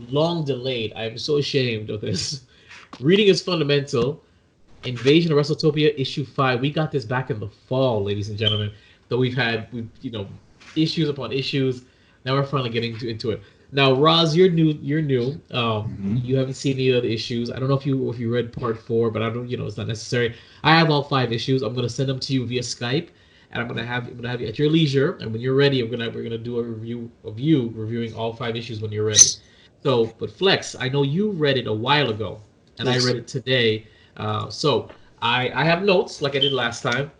S2: long-delayed, I am so ashamed of this. Reading is fundamental. Invasion of WrestleTopia issue 5. We got this back in the fall, ladies and gentlemen. Though we've issues upon issues. Now we're finally getting into it. Now, Roz, you're new. You haven't seen any of the issues. I don't know if you read part 4, but I don't. It's not necessary. I have all 5 issues. I'm gonna send them to you via Skype, and I'm gonna have you at your leisure. And when you're ready, we're gonna do a review of you reviewing all 5 issues when you're ready. So, but Flex, I know you read it a while ago, and I read it today. So I have notes like I did last time.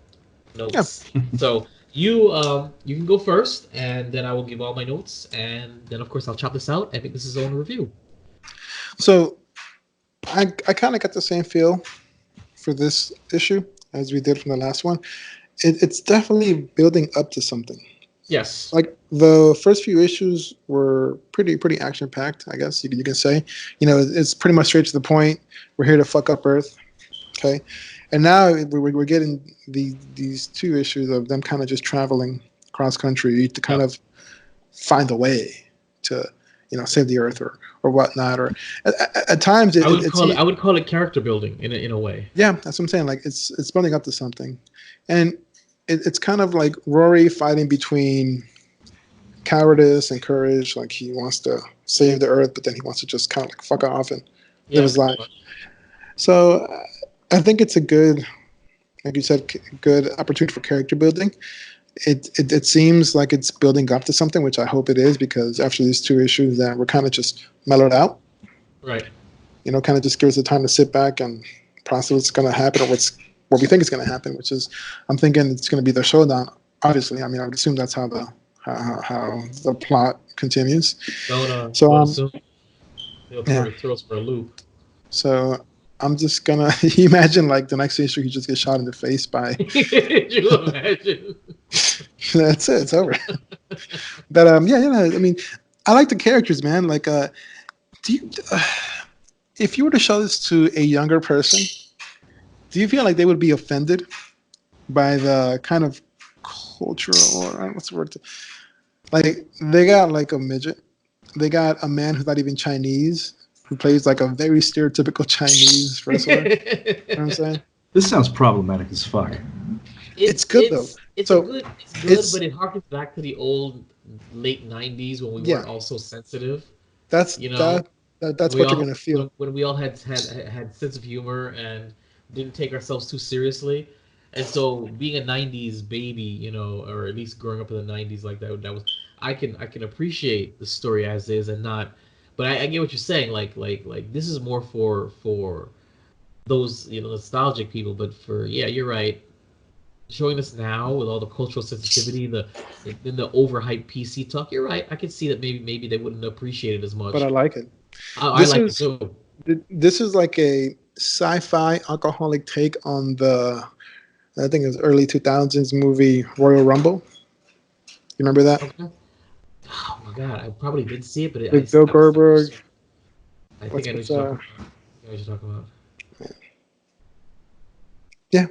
S1: Yeah.
S2: Notes. So you can go first, and then I will give all my notes, and then of course I'll chop this out and make this his own review.
S1: So I kind of got the same feel for this issue as we did from the last one. It's definitely building up to something.
S2: Yes.
S1: Like the first few issues were pretty action packed. I guess you can say. It's pretty much straight to the point. We're here to fuck up Earth. Okay, and now we're getting these two issues of them kind of just traveling cross country to kind of find a way to save the Earth or whatnot. Or at times
S2: I would call it character building in a way.
S1: Yeah, that's what I'm saying. Like it's building up to something, and it's kind of like Rory fighting between cowardice and courage. Like he wants to save the Earth, but then he wants to just kind of like fuck off and live his life. So I think it's a good, like you said, good opportunity for character building. It seems like it's building up to something, which I hope it is, because after these two issues that were kind of just mellowed out,
S2: right?
S1: Kind of just give us the time to sit back and process what's going to happen or what we think is going to happen. Which is, I'm thinking it's going to be the showdown. Obviously, I mean, I would assume that's how the plot continues.
S2: Don't throw us for a loop.
S1: So I'm just gonna imagine like the next issue he just gets shot in the face by.
S2: You imagine?
S1: That's it. It's over. But I mean, I like the characters, man. Like, do you? If you were to show this to a younger person, do you feel like they would be offended by the kind of cultural, or what's the word? Like they got like a midget, they got a man who's not even Chinese, who plays like a very stereotypical Chinese wrestler. You know what I'm saying?
S4: This sounds problematic as fuck.
S1: It's good though.
S2: It's good, but it harkens back to the old late '90s when we weren't all so sensitive.
S1: That's that's what you're gonna feel
S2: when we all had sense of humor and didn't take ourselves too seriously. And so being a '90s baby, or at least growing up in the '90s like that was I can appreciate the story as is and not. But I get what you're saying. Like this is more for those nostalgic people. But you're right. Showing this now with all the cultural sensitivity, the overhyped PC talk, you're right. I can see that maybe they wouldn't appreciate it as much.
S1: But I like it.
S2: I like it too.
S1: This is like a sci-fi alcoholic take on I think it was early 2000s movie Royal Rumble. You remember that?
S2: Okay. Oh my god, I probably did see it, but
S1: Bill Goldberg.
S2: I think I know what you're talking about.
S1: Yeah.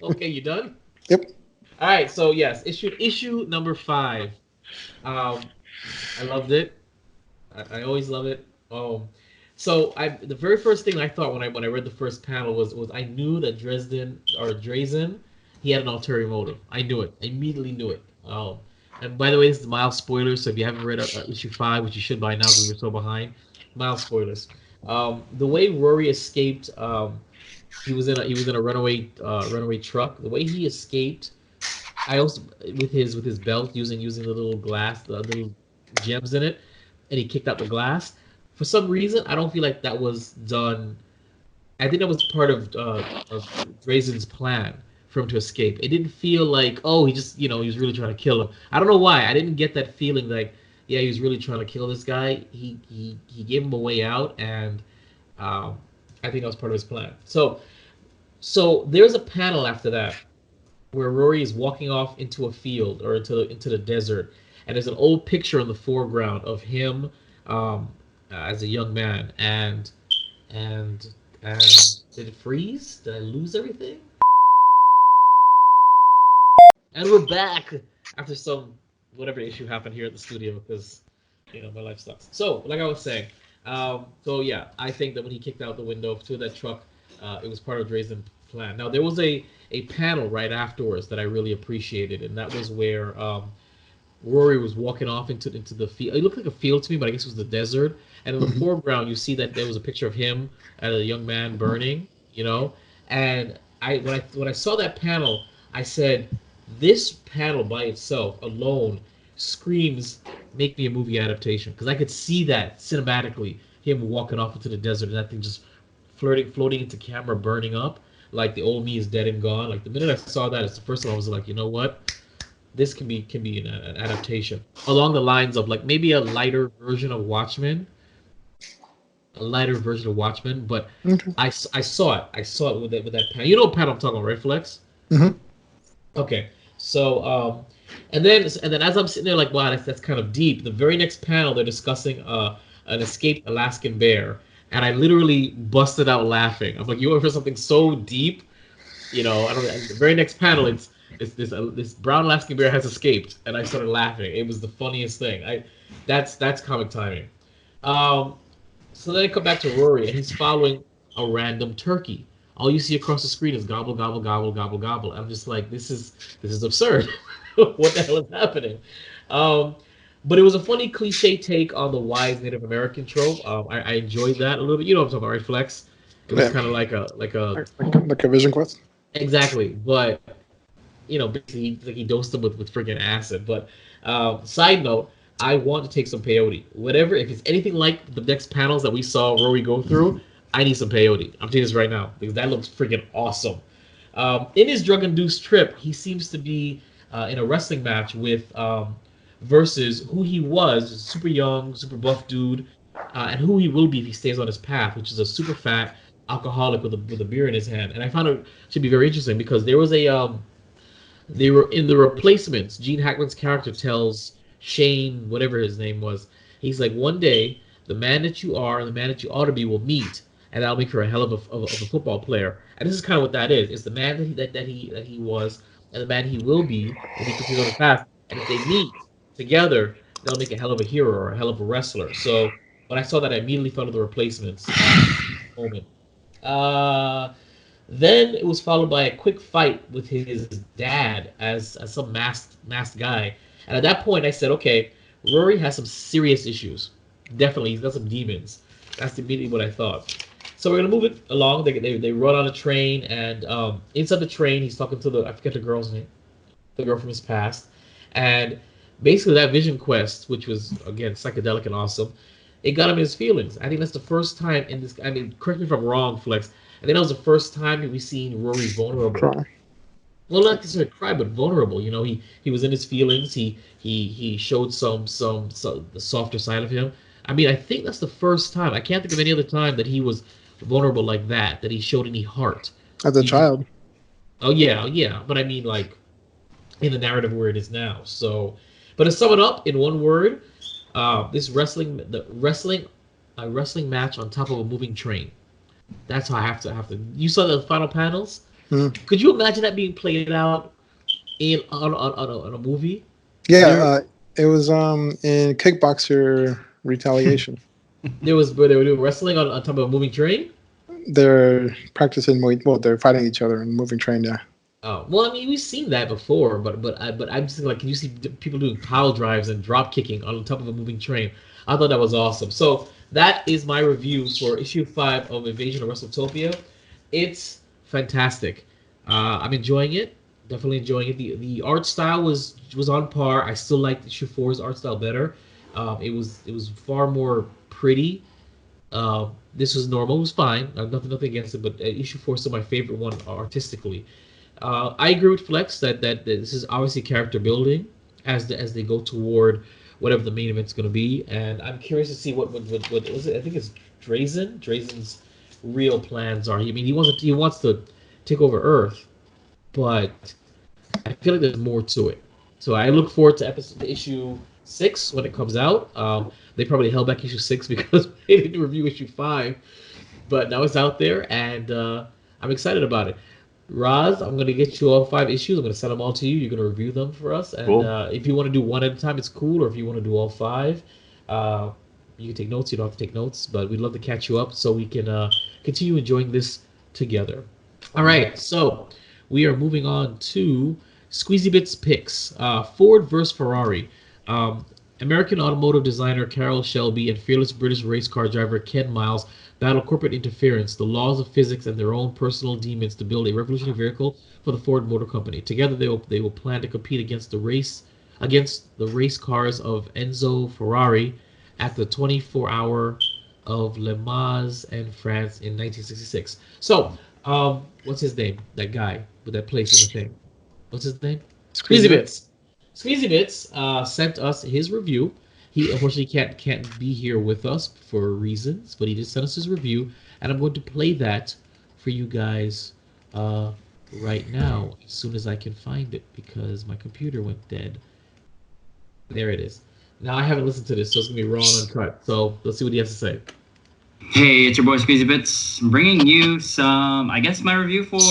S2: Okay, you done?
S1: Yep.
S2: All right, so yes, issue number 5. I loved it. I always love it. So the very first thing I thought when I read the first panel was I knew that Drazen, he had an ulterior motive. I knew it. I immediately knew it. And by the way, this is mild spoilers. So if you haven't read issue 5, which you should by now because we're so behind, mild spoilers. The way Rory escaped, he was in a runaway truck. The way he escaped, I also with his belt using the little glass, the little gems in it, and he kicked out the glass. For some reason, I don't feel like that was done. I think that was part of Drazen's plan for him to escape. It didn't feel like, he just, he was really trying to kill him. I don't know why. I didn't get that feeling like, he was really trying to kill this guy. He gave him a way out, and I think that was part of his plan. So there's a panel after that where Rory is walking off into a field or into the desert, and there's an old picture in the foreground of him as a young man, and did it freeze? Did I lose everything? And we're back after some whatever issue happened here at the studio because my life sucks. So like I was saying, I think that when he kicked out the window to that truck, it was part of Drazen's plan. Now there was a panel right afterwards that I really appreciated, and that was where Rory was walking off into the field. It looked like a field to me, but I guess it was the desert. And in the foreground, you see that there was a picture of him and a young man burning. And when I saw that panel, I said, this panel by itself alone screams, make me a movie adaptation, because I could see that cinematically him walking off into the desert and that thing just floating into camera, burning up. Like the old me is dead and gone. Like the minute I saw that, it's the first time I was like, you know what? This can be an adaptation along the lines of like maybe a lighter version of Watchmen, but
S1: Okay.
S2: I saw it. I saw it with that panel. You know what panel I'm talking about, right, Flex?
S1: Hmm.
S2: Okay. So and then as I'm sitting there like, wow, that's kind of deep. The very next panel they're discussing an escaped Alaskan bear, and I literally busted out laughing. I'm like, you went for something so deep, I don't. The very next panel, it's this brown Alaskan bear has escaped, and I started laughing. It was the funniest thing. That's comic timing. Um, so then I come back to Rory, and he's following a random turkey. All you see across the screen is gobble, gobble, gobble, gobble, gobble. I'm just like, this is absurd. What the hell is happening? Um, but it was a funny cliche take on the wise Native American trope. I enjoyed that a little bit. You know what I'm talking about, right, Flex? It was
S1: Yeah.
S2: kind of like a
S1: Like a Vision Quest.
S2: exactly, but basically like he dosed him with freaking acid. But side note, I want to take some peyote. Whatever, if it's anything like the next panels that we saw Rory go through, I need some peyote. I'm telling you this right now because that looks freaking awesome. In his drug-induced trip, he seems to be in a wrestling match with versus who he was, super young, super buff dude, and who he will be if he stays on his path, which is a super fat alcoholic with a beer in his hand. And I found it to be very interesting because there was a they were in the replacements. Gene Hackman's character tells Shane, whatever his name was, he's like, one day the man that you are and the man that you ought to be will meet, and that'll make her a hell of a football player. And this is kind of what that is. It's the man that he was and the man he will be when he continues on the path. And if they meet together, they'll make a hell of a hero or a hell of a wrestler. So when I saw that, I immediately thought of the replacements moment. Uh, then it was followed by a quick fight with his dad as some masked guy. And at that point, I said, okay, Rory has some serious issues. Definitely, he's got some demons. That's immediately what I thought. So we're gonna move it along. They run on a train, and inside the train, he's talking to I forget the girl's name, the girl from his past, and basically that vision quest, which was again psychedelic and awesome, it got him his feelings. I think that's the first time in this. I mean, correct me if I'm wrong, Flex. I think that was the first time we seen Rory vulnerable.
S1: Cry.
S2: Well, not necessarily cry, but vulnerable. He was in his feelings. He showed some the softer side of him. I mean, I think that's the first time. I can't think of any other time that he was vulnerable like that. That he showed any heart.
S1: As a child.
S2: Oh yeah, yeah. But I mean, like in the narrative where it is now. So, but to sum it up in one word, this a wrestling match on top of a moving train. That's how I have to. You saw the final panels.
S1: Mm.
S2: Could you imagine that being played out on a movie?
S1: Yeah, it was in Kickboxer Retaliation.
S2: They were doing wrestling on top of a moving train.
S1: They're practicing. Well, they're fighting each other in a moving train. Yeah.
S2: Oh well, I mean we've seen that before, but I'm just like, can you see people doing pile drives and drop kicking on top of a moving train? I thought that was awesome. So that is my review for issue 5 of Invasion of WrestleTopia. It's fantastic. I'm enjoying it. Definitely enjoying it. The art style was on par. I still like issue 4's art style better. It was far more pretty. This was normal. It was fine. Nothing against it. But issue 4 is still my favorite one artistically. I agree with Flex that this is obviously character building as they go toward whatever the main event's going to be, and I'm curious to see what was it? I think it's Drazen. Drazen's real plans are. I mean, he wants to take over Earth, but I feel like there's more to it. So I look forward to issue 6 when it comes out. They probably held back issue 6 because they didn't review issue 5, but now it's out there, and I'm excited about it. Roz, I'm going to get you all 5 issues. I'm going to send them all to you. You're going to review them for us. And
S4: Cool.
S2: If you want to do one at a time, it's cool. Or if you want to do all 5, you can take notes. You don't have to take notes. But we'd love to catch you up so we can continue enjoying this together. All right. So we are moving on to Squeezy Bits picks. Ford versus Ferrari. American automotive designer Carroll Shelby and fearless British race car driver Ken Miles battle corporate interference, the laws of physics, and their own personal demons to build a revolutionary vehicle for the Ford Motor Company. Together, they will plan to compete against the race cars of Enzo Ferrari at the 24-hour of Le Mans and France in 1966. So, what's his name? That guy with that place in the thing. What's his name?
S1: Squeezy
S2: Squeezy
S1: bit.
S2: Bits. Squeezy Bits sent us his review. He unfortunately can't be here with us for reasons, but he did send us his review, and I'm going to play that for you guys uh, right now as soon as I can find it because my computer went dead. There it is. Now I haven't listened to this, so it's gonna be raw and uncut. So let's see what he has to say.
S5: Hey, it's your boy Squeezy Bits, bringing you I guess my review for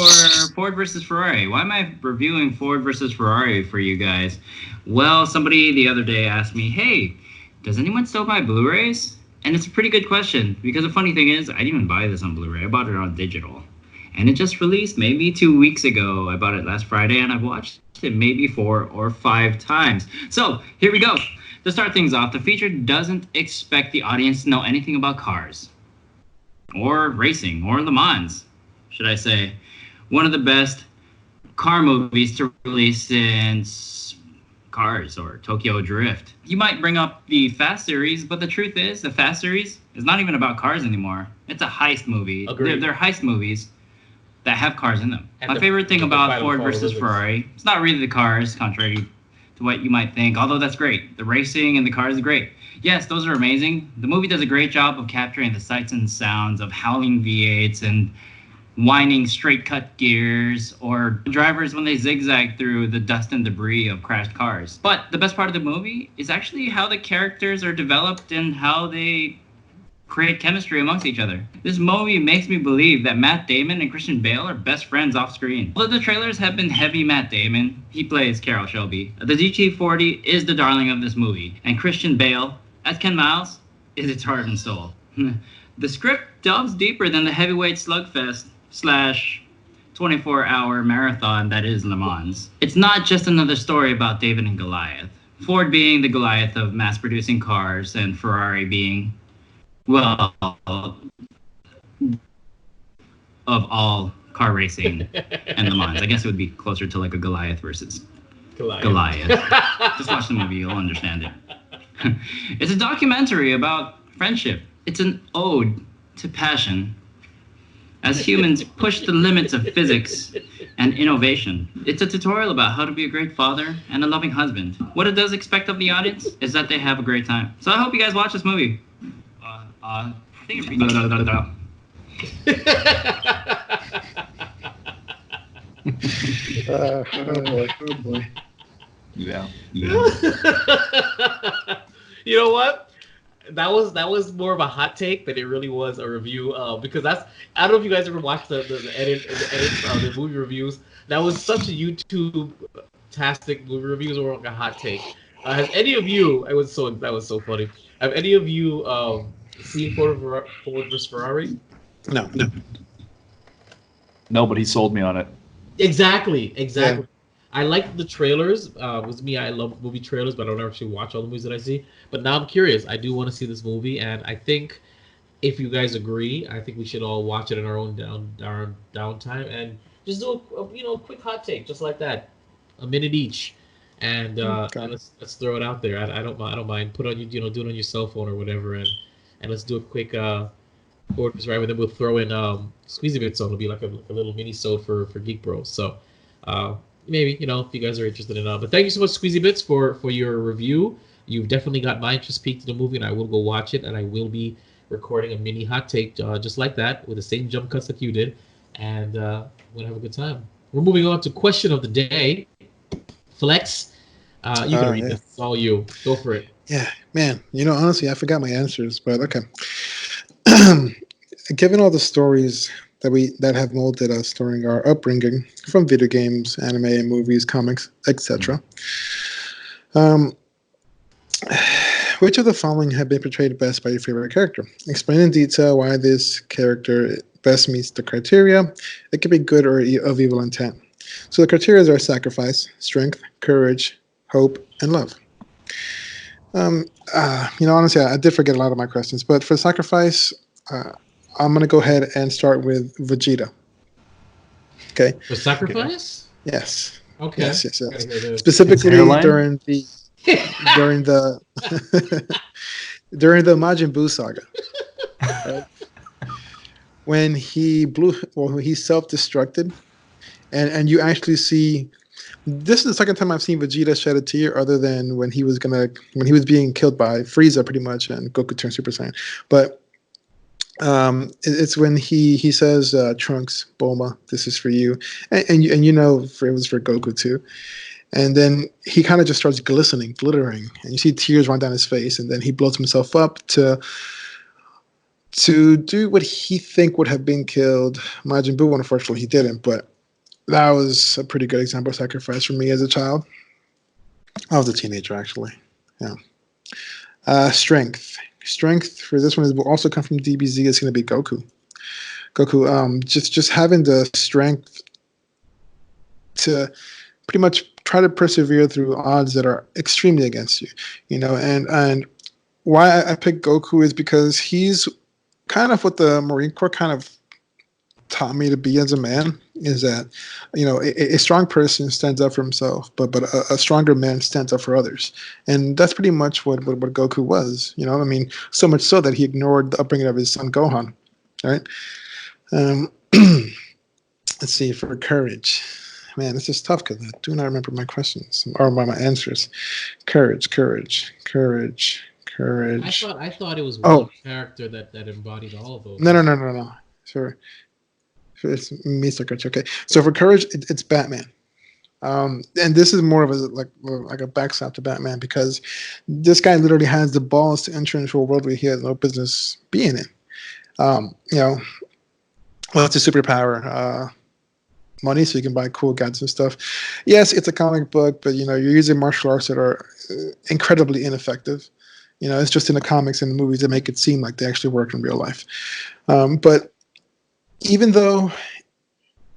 S5: Ford versus Ferrari. Why am I reviewing Ford versus Ferrari for you guys? Well, somebody the other day asked me, hey, does anyone still buy Blu-rays? And it's a pretty good question, because the funny thing is, I didn't even buy this on Blu-ray. I bought it on digital. And it just released maybe 2 weeks ago. I bought it last Friday, and I've watched it maybe 4 or 5 times. So, here we go. To start things off, the feature doesn't expect the audience to know anything about cars. Or racing, or Le Mans, should I say. One of the best car movies to release since Cars or Tokyo Drift. You might bring up the Fast series, but the truth is, the Fast series is not even about cars anymore. It's a heist movie. They're heist movies that have cars in them.
S2: And
S5: My favorite thing about Ford versus
S2: Elizabeth.
S5: Ferrari, it's not really the cars, contrary to what you might think, although that's great. The racing and the cars are great. Yes, those are amazing. The movie does a great job of capturing the sights and sounds of howling V8s and whining straight cut gears or drivers when they zigzag through the dust and debris of crashed cars. But the best part of the movie is actually how the characters are developed and how they create chemistry amongst each other. This movie makes me believe that Matt Damon and Christian Bale are best friends off screen. Although the trailers have been heavy Matt Damon, he plays Carroll Shelby. The GT40 is the darling of this movie, and Christian Bale, as Ken Miles, is its heart and soul. The script delves deeper than the heavyweight slugfest / 24-hour marathon that is Le Mans. It's not just another story about David and Goliath. Ford being the Goliath of mass-producing cars and Ferrari being, well, of all car racing and Le Mans. I guess it would be closer to like a Goliath versus Goliath. Just watch the movie, you'll understand it. It's a documentary about friendship. It's an ode to passion as humans push the limits of physics and innovation. It's a tutorial about how to be a great father and a loving husband. What it does expect of the audience is that they have a great time. So I hope you guys watch this movie. I think
S1: Oh boy.
S4: Yeah.
S2: You know what? That was more of a hot take than it really was a review. Because I don't know if you guys ever watched the edits the movie reviews. That was such a YouTube-tastic movie reviews or like a hot take. Has any of you? That was so funny. Have any of you seen Ford vs Ferrari?
S1: No.
S4: No, but he sold me on it.
S2: Exactly.
S1: Yeah.
S2: I like the trailers. With me, I love movie trailers, but I don't actually watch all the movies that I see. But now I'm curious. I do want to see this movie, and I think if you guys agree, I think we should all watch it in our own downtime and just do a quick hot take, just like that, a minute each, and let's throw it out there. I don't mind. Put on do it on your cell phone or whatever, and let's do a quick Ford vs. Ferrari. And then we'll throw in Squeezy Bits on. It'll be like a little mini-sode for Geek Bros. So. Maybe, if you guys are interested in it. But thank you so much, Squeezy Bits, for your review. You've definitely got my interest peaked in the movie, and I will go watch it, and I will be recording a mini hot take just like that with the same jump cuts that you did, and we're going to have a good time. We're moving on to question of the day. Flex, you can read this. It's all you. Go for it.
S1: Yeah, man. Honestly, I forgot my answers, but okay. Given all the stories that have molded us during our upbringing, from video games, anime, movies, comics, etc. Which of the following have been portrayed best by your favorite character? Explain in detail why this character best meets the criteria. It could be good or of evil intent. So the criteria are sacrifice, strength, courage, hope, and love. Honestly, I did forget a lot of my questions, but for sacrifice, I'm going to go ahead and start with Vegeta. Okay.
S2: The sacrifice?
S1: Yes.
S2: Okay.
S1: Yes. Specifically during the during the Majin Buu saga. right? When he when he self-destructed, and you actually see. This is the second time I've seen Vegeta shed a tear, other than when he was being killed by Frieza, pretty much, and Goku turned Super Saiyan. But it's when he says, "Trunks, Bulma, this is for you," and you know, it was for Goku too. And then he kind of just starts glittering, and you see tears run down his face, and then he blows himself up to do what he think would have been killed Majin Buu. Unfortunately, he didn't, but that was a pretty good example of sacrifice for me as a child. I was a teenager, actually. Yeah. Strength for this one will also come from DBZ. It's going to be Goku. Just having the strength to pretty much try to persevere through odds that are extremely against you. You know, and why I picked Goku is because he's kind of what the Marine Corps kind of taught me to be as a man, is that, you know, a strong person stands up for himself, but a stronger man stands up for others. And that's pretty much what Goku was, you know. I mean, so much so that he ignored the upbringing of his son Gohan, right? Let's see, for courage. Man, this is tough because I do not remember my questions or my answers. Courage.
S2: I thought it was one character that embodied all of those.
S1: No. Sorry. It's Mr. Courage. Okay, so for courage, it's Batman. And this is more of a like a backstop to Batman, because this guy literally has the balls to enter into a world where he has no business being in. You know, well, it's a superpower. Money, so you can buy cool gadgets and stuff. Yes, it's a comic book, but you know, you're using martial arts that are incredibly ineffective. You know, it's just in the comics and the movies that make it seem like they actually work in real life. But even though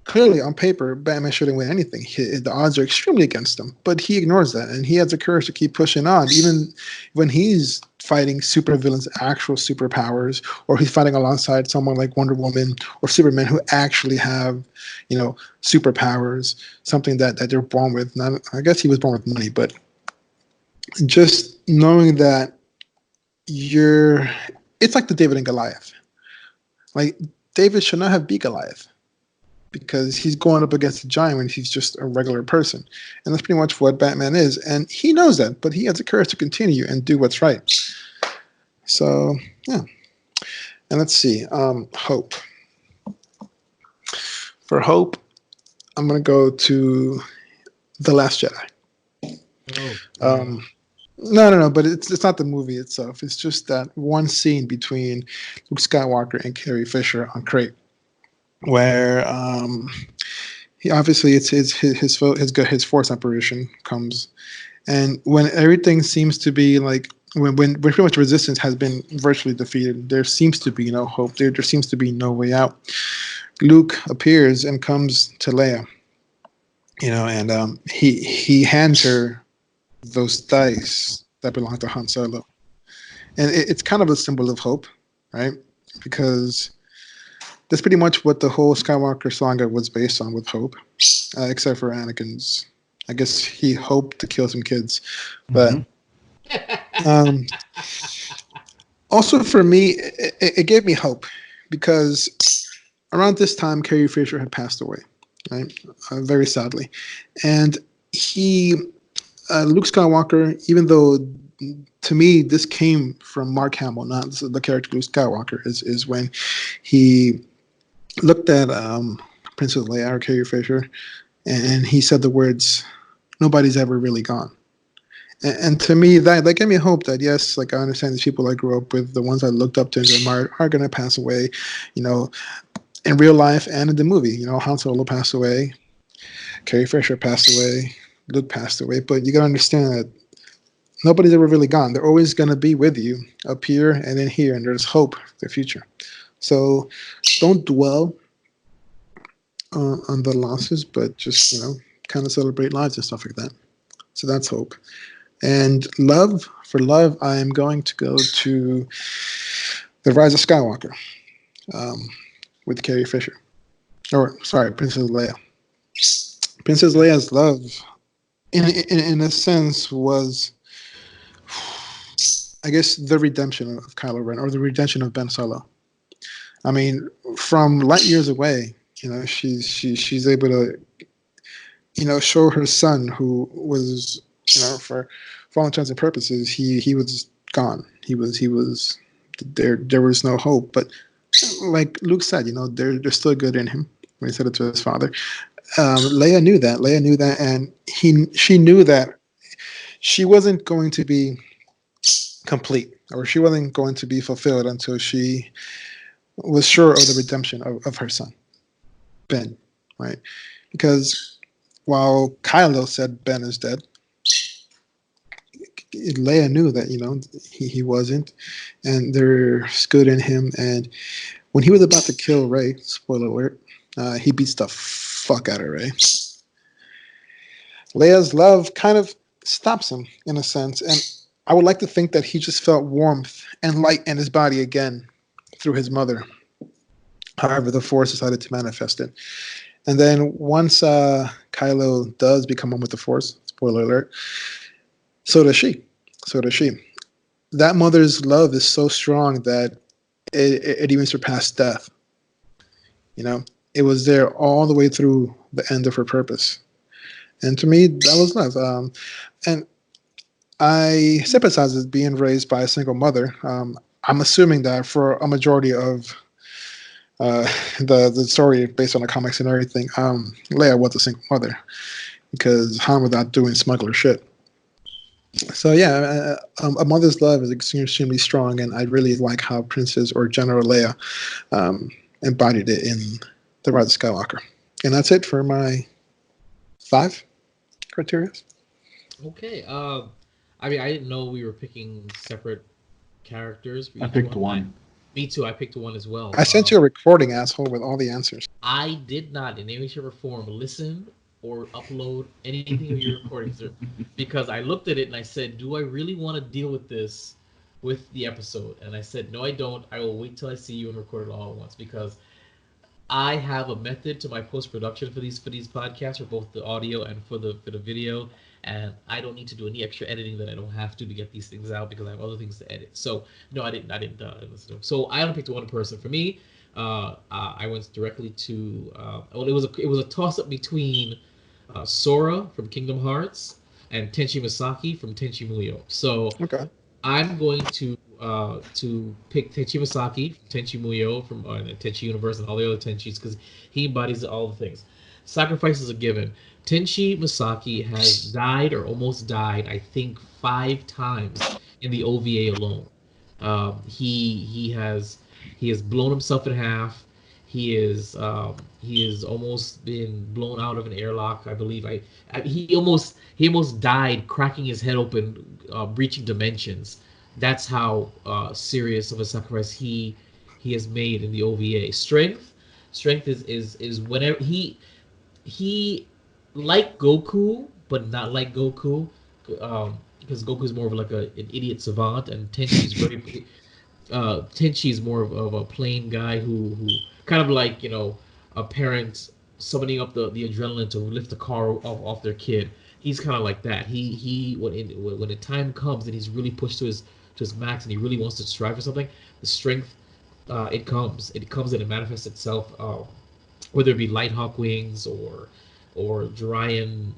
S1: clearly on paper Batman shouldn't win anything, the odds are extremely against him, but he ignores that, and he has the courage to keep pushing on, even when he's fighting supervillains' actual superpowers, or he's fighting alongside someone like Wonder Woman or Superman who actually have, you know, superpowers, something that they're born with. Not, I guess he was born with money, but just knowing that it's like the David and Goliath. Like, David should not have beat Goliath, because he's going up against a giant when he's just a regular person. And that's pretty much what Batman is. And he knows that, but he has the courage to continue and do what's right. So, yeah. And let's see. Hope. For Hope, I'm going to go to The Last Jedi. No, but it's not the movie itself. It's just that one scene between Luke Skywalker and Carrie Fisher on Crate, where he obviously, it's his force apparition comes, and when everything seems to be like, when pretty much resistance has been virtually defeated, there seems to be no hope. There seems to be no way out. Luke appears and comes to Leia, you know, and he hands her those dice that belong to Han Solo, and it's kind of a symbol of hope, right? Because that's pretty much what the whole Skywalker saga was based on, with hope, except for Anakin's. I guess he hoped to kill some kids, but also for me, it gave me hope, because around this time Carrie Fisher had passed away, right? Very sadly, and Luke Skywalker, even though to me this came from Mark Hamill, not the character Luke Skywalker, is when he looked at Princess Leia, or Carrie Fisher, and he said the words, "Nobody's ever really gone." And to me, that gave me hope that, yes, like, I understand these people I grew up with, the ones I looked up to and admired, are going to pass away, you know, in real life and in the movie. You know, Han Solo passed away, Carrie Fisher passed away, Luke passed away, but you got to understand that nobody's ever really gone. They're always going to be with you up here and in here, and there's hope for the future. So don't dwell on the losses, but just, you know, kind of celebrate lives and stuff like that. So that's hope. And love, for love, I am going to go to The Rise of Skywalker, with Carrie Fisher. Or, sorry, Princess Leia. Princess Leia's love, in a sense, was, I guess, the redemption of Kylo Ren, or the redemption of Ben Solo. I mean, from light years away, she's able to, show her son, who was, for all intents and purposes, he was gone. He was there. There was no hope. But like Luke said, there's still good in him when he said it to his father. Leia knew that. Leia knew that, and she knew that she wasn't going to be complete, or she wasn't going to be fulfilled until she was sure of the redemption of her son, Ben, right? Because while Kylo said Ben is dead, Leia knew that, he wasn't, and there's good in him. And when he was about to kill Rey, spoiler alert, he beats the fuck out of Rey. Leia's love kind of stops him in a sense, and I would like to think that he just felt warmth and light in his body again through his mother. However, the Force decided to manifest it. And then once Kylo does become one with the Force, spoiler alert, so does she. So does she. That mother's love is so strong that it even surpassed death. It was there all the way through the end of her purpose. And to me, that was love. And I sympathize with being raised by a single mother. I'm assuming that for a majority of the story based on the comics and everything, Leia was a single mother because Han was not doing smuggler shit. So yeah, a mother's love is extremely strong, and I really like how Princess or General Leia embodied it in The Rise of Skywalker. And that's it for my 5 criteria.
S2: Okay. I mean, I didn't know we were picking separate characters.
S4: I picked one.
S2: Me too. I picked one as well.
S1: I sent you a recording, asshole, with all the answers.
S2: I did not, in any shape or form, listen or upload anything of your recordings, because I looked at it and I said, "Do I really want to deal with this with the episode?" And I said, "No, I don't. I will wait till I see you and record it all at once," because I have a method to my post production for these podcasts, for both the audio and for the video, and I don't need to do any extra editing that I don't have to get these things out because I have other things to edit. So no, I didn't listen to them. So I only picked one person. For me, I went directly to well, it was a toss up between Sora from Kingdom Hearts and Tenchi Masaki from Tenchi Muyo. So
S1: Okay.
S2: I'm going to pick Tenchi Masaki, Tenchi Muyo from the Tenchi universe and all the other Tenchis, because he embodies all the things. Sacrifice is a given. Tenchi Masaki has died or almost died, I think, 5 times in the OVA alone. He has blown himself in half. He is almost been blown out of an airlock, I believe. He almost died cracking his head open, breaching dimensions. That's how serious of a sacrifice he has made in the OVA. Strength is whenever he like Goku, but not like Goku, because Goku's more of like an idiot savant, and Tenchi's very Tenchi's more of a plain guy who kind of like, a parent summoning up the adrenaline to lift the car off their kid. He's kind of like that. He when the time comes and he's really pushed to his max and he really wants to strive for something, the strength it comes and it manifests itself, whether it be Light Hawk wings or Jorian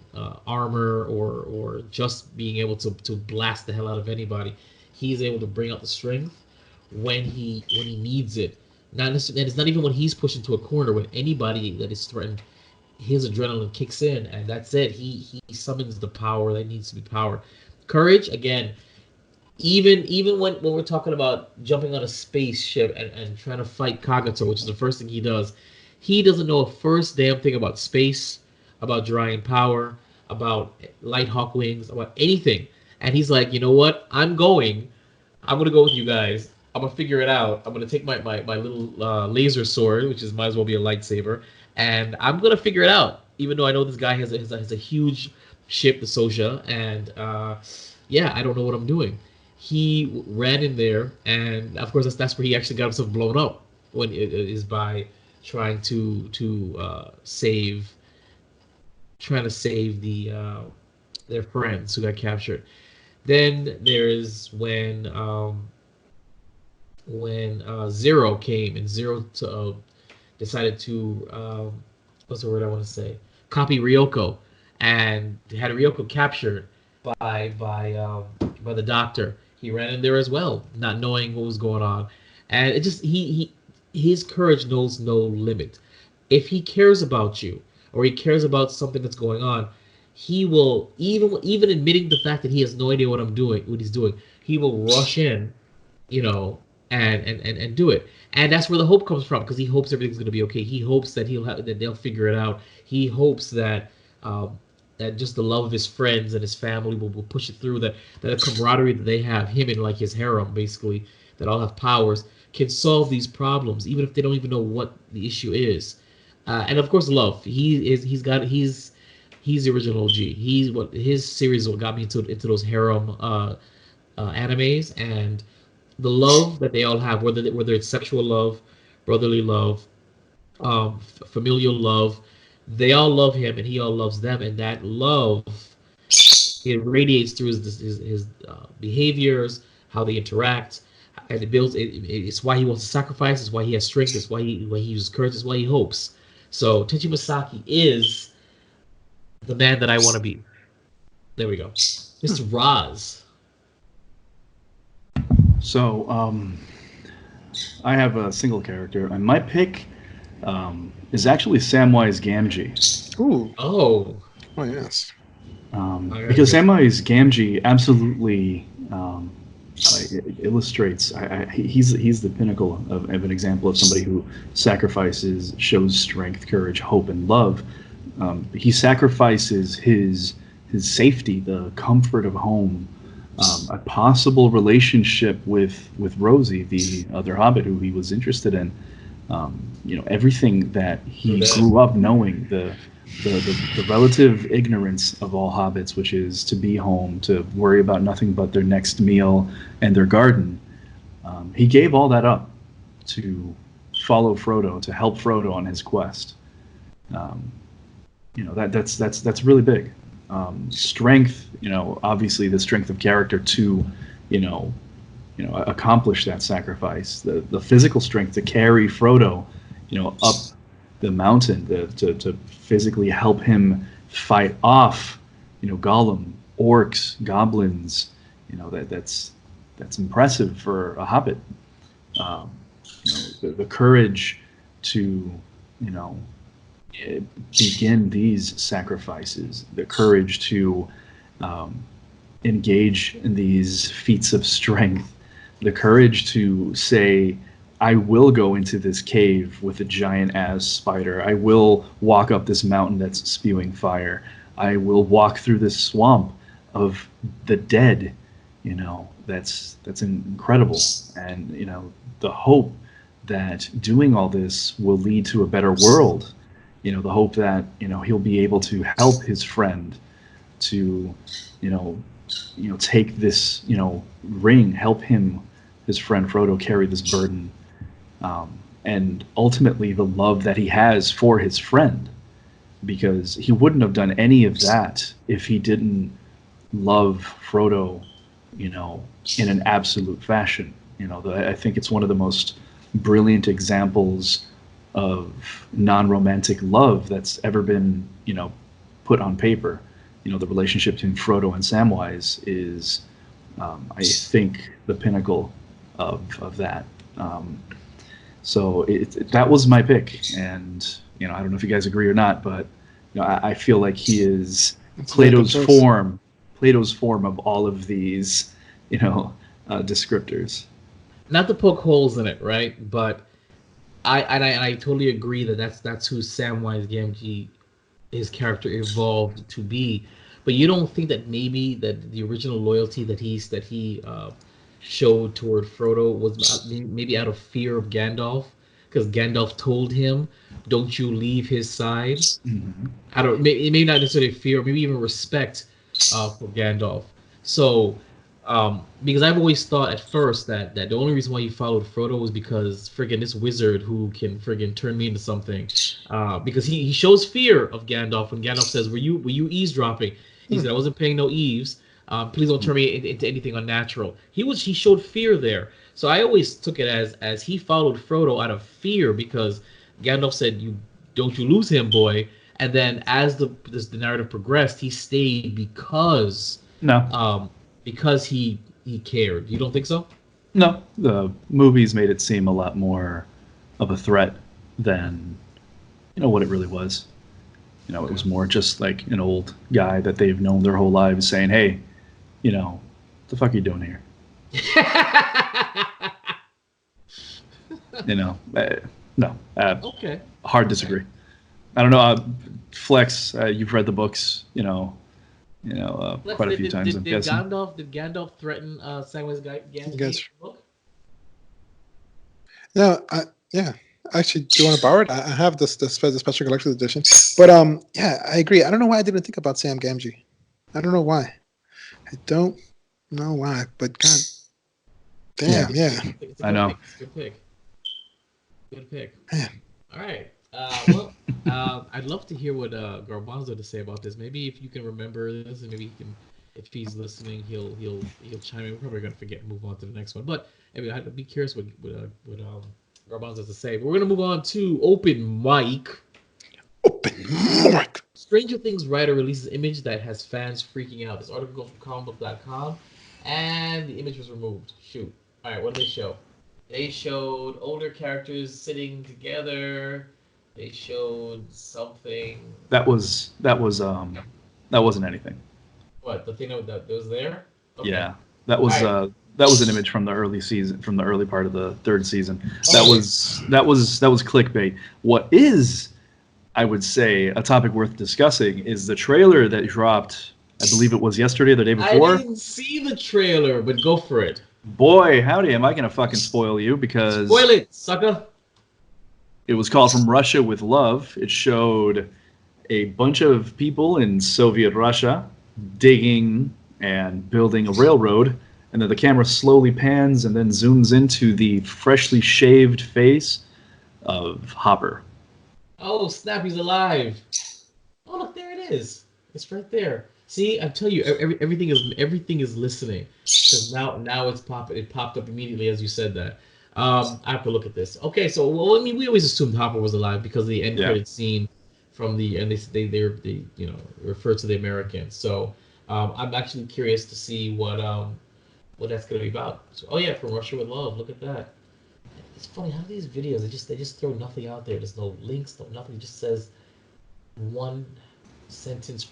S2: armor or just being able to blast the hell out of anybody. He's able to bring out the strength when he needs it. Not necessarily, and it's not even when he's pushed into a corner. When anybody that is threatened, his adrenaline kicks in, and that's it. He summons the power that needs to be powered. Courage, again, even when we're talking about jumping on a spaceship and trying to fight Kagato, which is the first thing he doesn't know a first damn thing about space, about drawing power, about Light Hawk wings, about anything. And he's like, you know what? I'm gonna go with you guys. I'm gonna figure it out. I'm gonna take my little laser sword, which might as well be a lightsaber, and I'm gonna figure it out. Even though I know this guy has a huge ship, the Soja, and yeah, I don't know what I'm doing. He ran in there, and of course that's where he actually got himself blown up. When it is by trying to save the their friends who got captured. Then there is when when Zero came and Zero decided to what's the word I want to say? Copy Ryoko, and had Ryoko captured by the doctor. He ran in there as well, not knowing what was going on, and it just his courage knows no limit. If he cares about you or he cares about something that's going on, he will even admitting the fact that he has no idea what he's doing. He will rush in, you know, and do it. And that's where the hope comes from, because he hopes everything's going to be okay. He hopes that that they'll figure it out. He hopes that that just the love of his friends and his family will push it through. That camaraderie that they have, him and like his harem basically, that all have powers, can solve these problems even if they don't even know what the issue is. And of course, love. He's the original OG. He's what his series what got me into those harem animes, and the love that they all have, whether it's sexual love, brotherly love, familial love, they all love him and he all loves them, and that love, it radiates through his behaviors, how they interact, and it builds. It's why he wants to sacrifice. It's why he has strength. It's why he uses courage. It's why he hopes. So Tenchi Masaki is the man that I want to be. There we go, Mr. Roz.
S4: So, I have a single character, and my pick is actually Samwise Gamgee.
S1: Ooh.
S2: Oh.
S1: Oh, yes.
S4: Because Samwise Gamgee absolutely illustrates. He's the pinnacle of an example of somebody who sacrifices, shows strength, courage, hope, and love. He sacrifices his safety, the comfort of home, a possible relationship with Rosie, the other Hobbit who he was interested in. Everything that he grew up knowing, the relative ignorance of all hobbits, which is to be home, to worry about nothing but their next meal and their garden. He gave all that up to follow Frodo, to help Frodo on his quest. That's really big. Strength, obviously the strength of character to, accomplish that sacrifice. The physical strength to carry Frodo, up the mountain, to physically help him fight off, Gollum, orcs, goblins. That's impressive for a hobbit. The courage to, begin these sacrifices, the courage to engage in these feats of strength, the courage to say, I will go into this cave with a giant ass spider. I will walk up this mountain that's spewing fire. I will walk through this swamp of the dead. That's incredible. And, the hope that doing all this will lead to a better world. The hope that, he'll be able to help his friend to, take this, ring, help him, his friend Frodo, carry this burden. And ultimately the love that he has for his friend, because he wouldn't have done any of that if he didn't love Frodo, in an absolute fashion. I think it's one of the most brilliant examples of non-romantic love that's ever been, put on paper. The relationship between Frodo and Samwise is, I think, the pinnacle of that. So that was my pick, and I don't know if you guys agree or not, but I feel like he is Plato's form of all of these, descriptors.
S2: Not to poke holes in it, right? But I totally agree that's who Samwise Gamgee, his character evolved to be. But you don't think that maybe that the original loyalty that he showed toward Frodo was maybe out of fear of Gandalf, because Gandalf told him, "Don't you leave his side."
S4: Mm-hmm.
S2: I don't, maybe not necessarily fear, maybe even respect for Gandalf. So, because I've always thought at first that the only reason why he followed Frodo was because friggin' this wizard who can friggin' turn me into something. Because he shows fear of Gandalf when Gandalf says, "Were you eavesdropping?" He said, "I wasn't paying no eaves." Please don't turn me into anything unnatural. He showed fear there. So I always took it as he followed Frodo out of fear because Gandalf said, "You don't you lose him, boy." And then as the narrative progressed, he stayed
S4: No,
S2: because he cared. You don't think so?
S4: no. The movies made it seem a lot more of a threat than what it really was. It was more just like an old guy that they've known their whole lives saying, "Hey, what the fuck are you doing here?" No.
S2: Okay.
S4: Hard disagree. I don't know. Flex, you've read the books, quite a few times. I'm guessing.
S2: Did Gandalf threaten Samwise Gamgee
S1: Yes.
S2: in the book?
S1: No, yeah. Actually, do you want to borrow it? I have the special collector's edition. But yeah, I agree. I don't know why I didn't think about Sam Gamgee. I don't know why. I don't know why. But God damn, yeah.
S2: It's a
S4: I know.
S2: Good pick. Good pick.
S1: Man.
S2: All right. I'd love to hear what Garbanzo to say about this. Maybe if you can remember this, and maybe he can, if he's listening, he'll chime in. We're probably gonna forget and move on to the next one. But anyway, I'd be curious what Garbanzo has to say. But we're gonna move on to Open Mic.
S1: Open mic.
S2: Stranger Things writer releases image that has fans freaking out. This article comes from comicbook.com, and the image was removed. Shoot. All right, what did they show? They showed older characters sitting together. They showed something.
S4: That wasn't anything.
S2: What, the thing that was there? Okay.
S4: Yeah, that was an image from the early season, from the early part of the third season. That was clickbait. What is, I would say, a topic worth discussing is the trailer that dropped. I believe it was yesterday, or the day before.
S2: I didn't see the trailer, but go for it.
S4: Boy, howdy, am I gonna fucking spoil you because
S2: Spoil it, sucker.
S4: it was called From Russia with Love. It showed a bunch of people in Soviet Russia digging and building a railroad, and then the camera slowly pans and then zooms into the freshly shaved face of Hopper.
S2: Oh, snap, he's alive. Oh, look, there it is. It's right there. See, I tell you, everything is listening. Because now it's popping. It popped up immediately as you said that. I have to look at this. Okay, so we always assumed Hopper was alive because of the end credit scene from and they refer to the Americans. So I'm actually curious to see what that's gonna be about. So, oh yeah, From Russia with Love. Look at that. It's funny how these videos they just throw nothing out there. There's no links, no nothing. It just says one sentence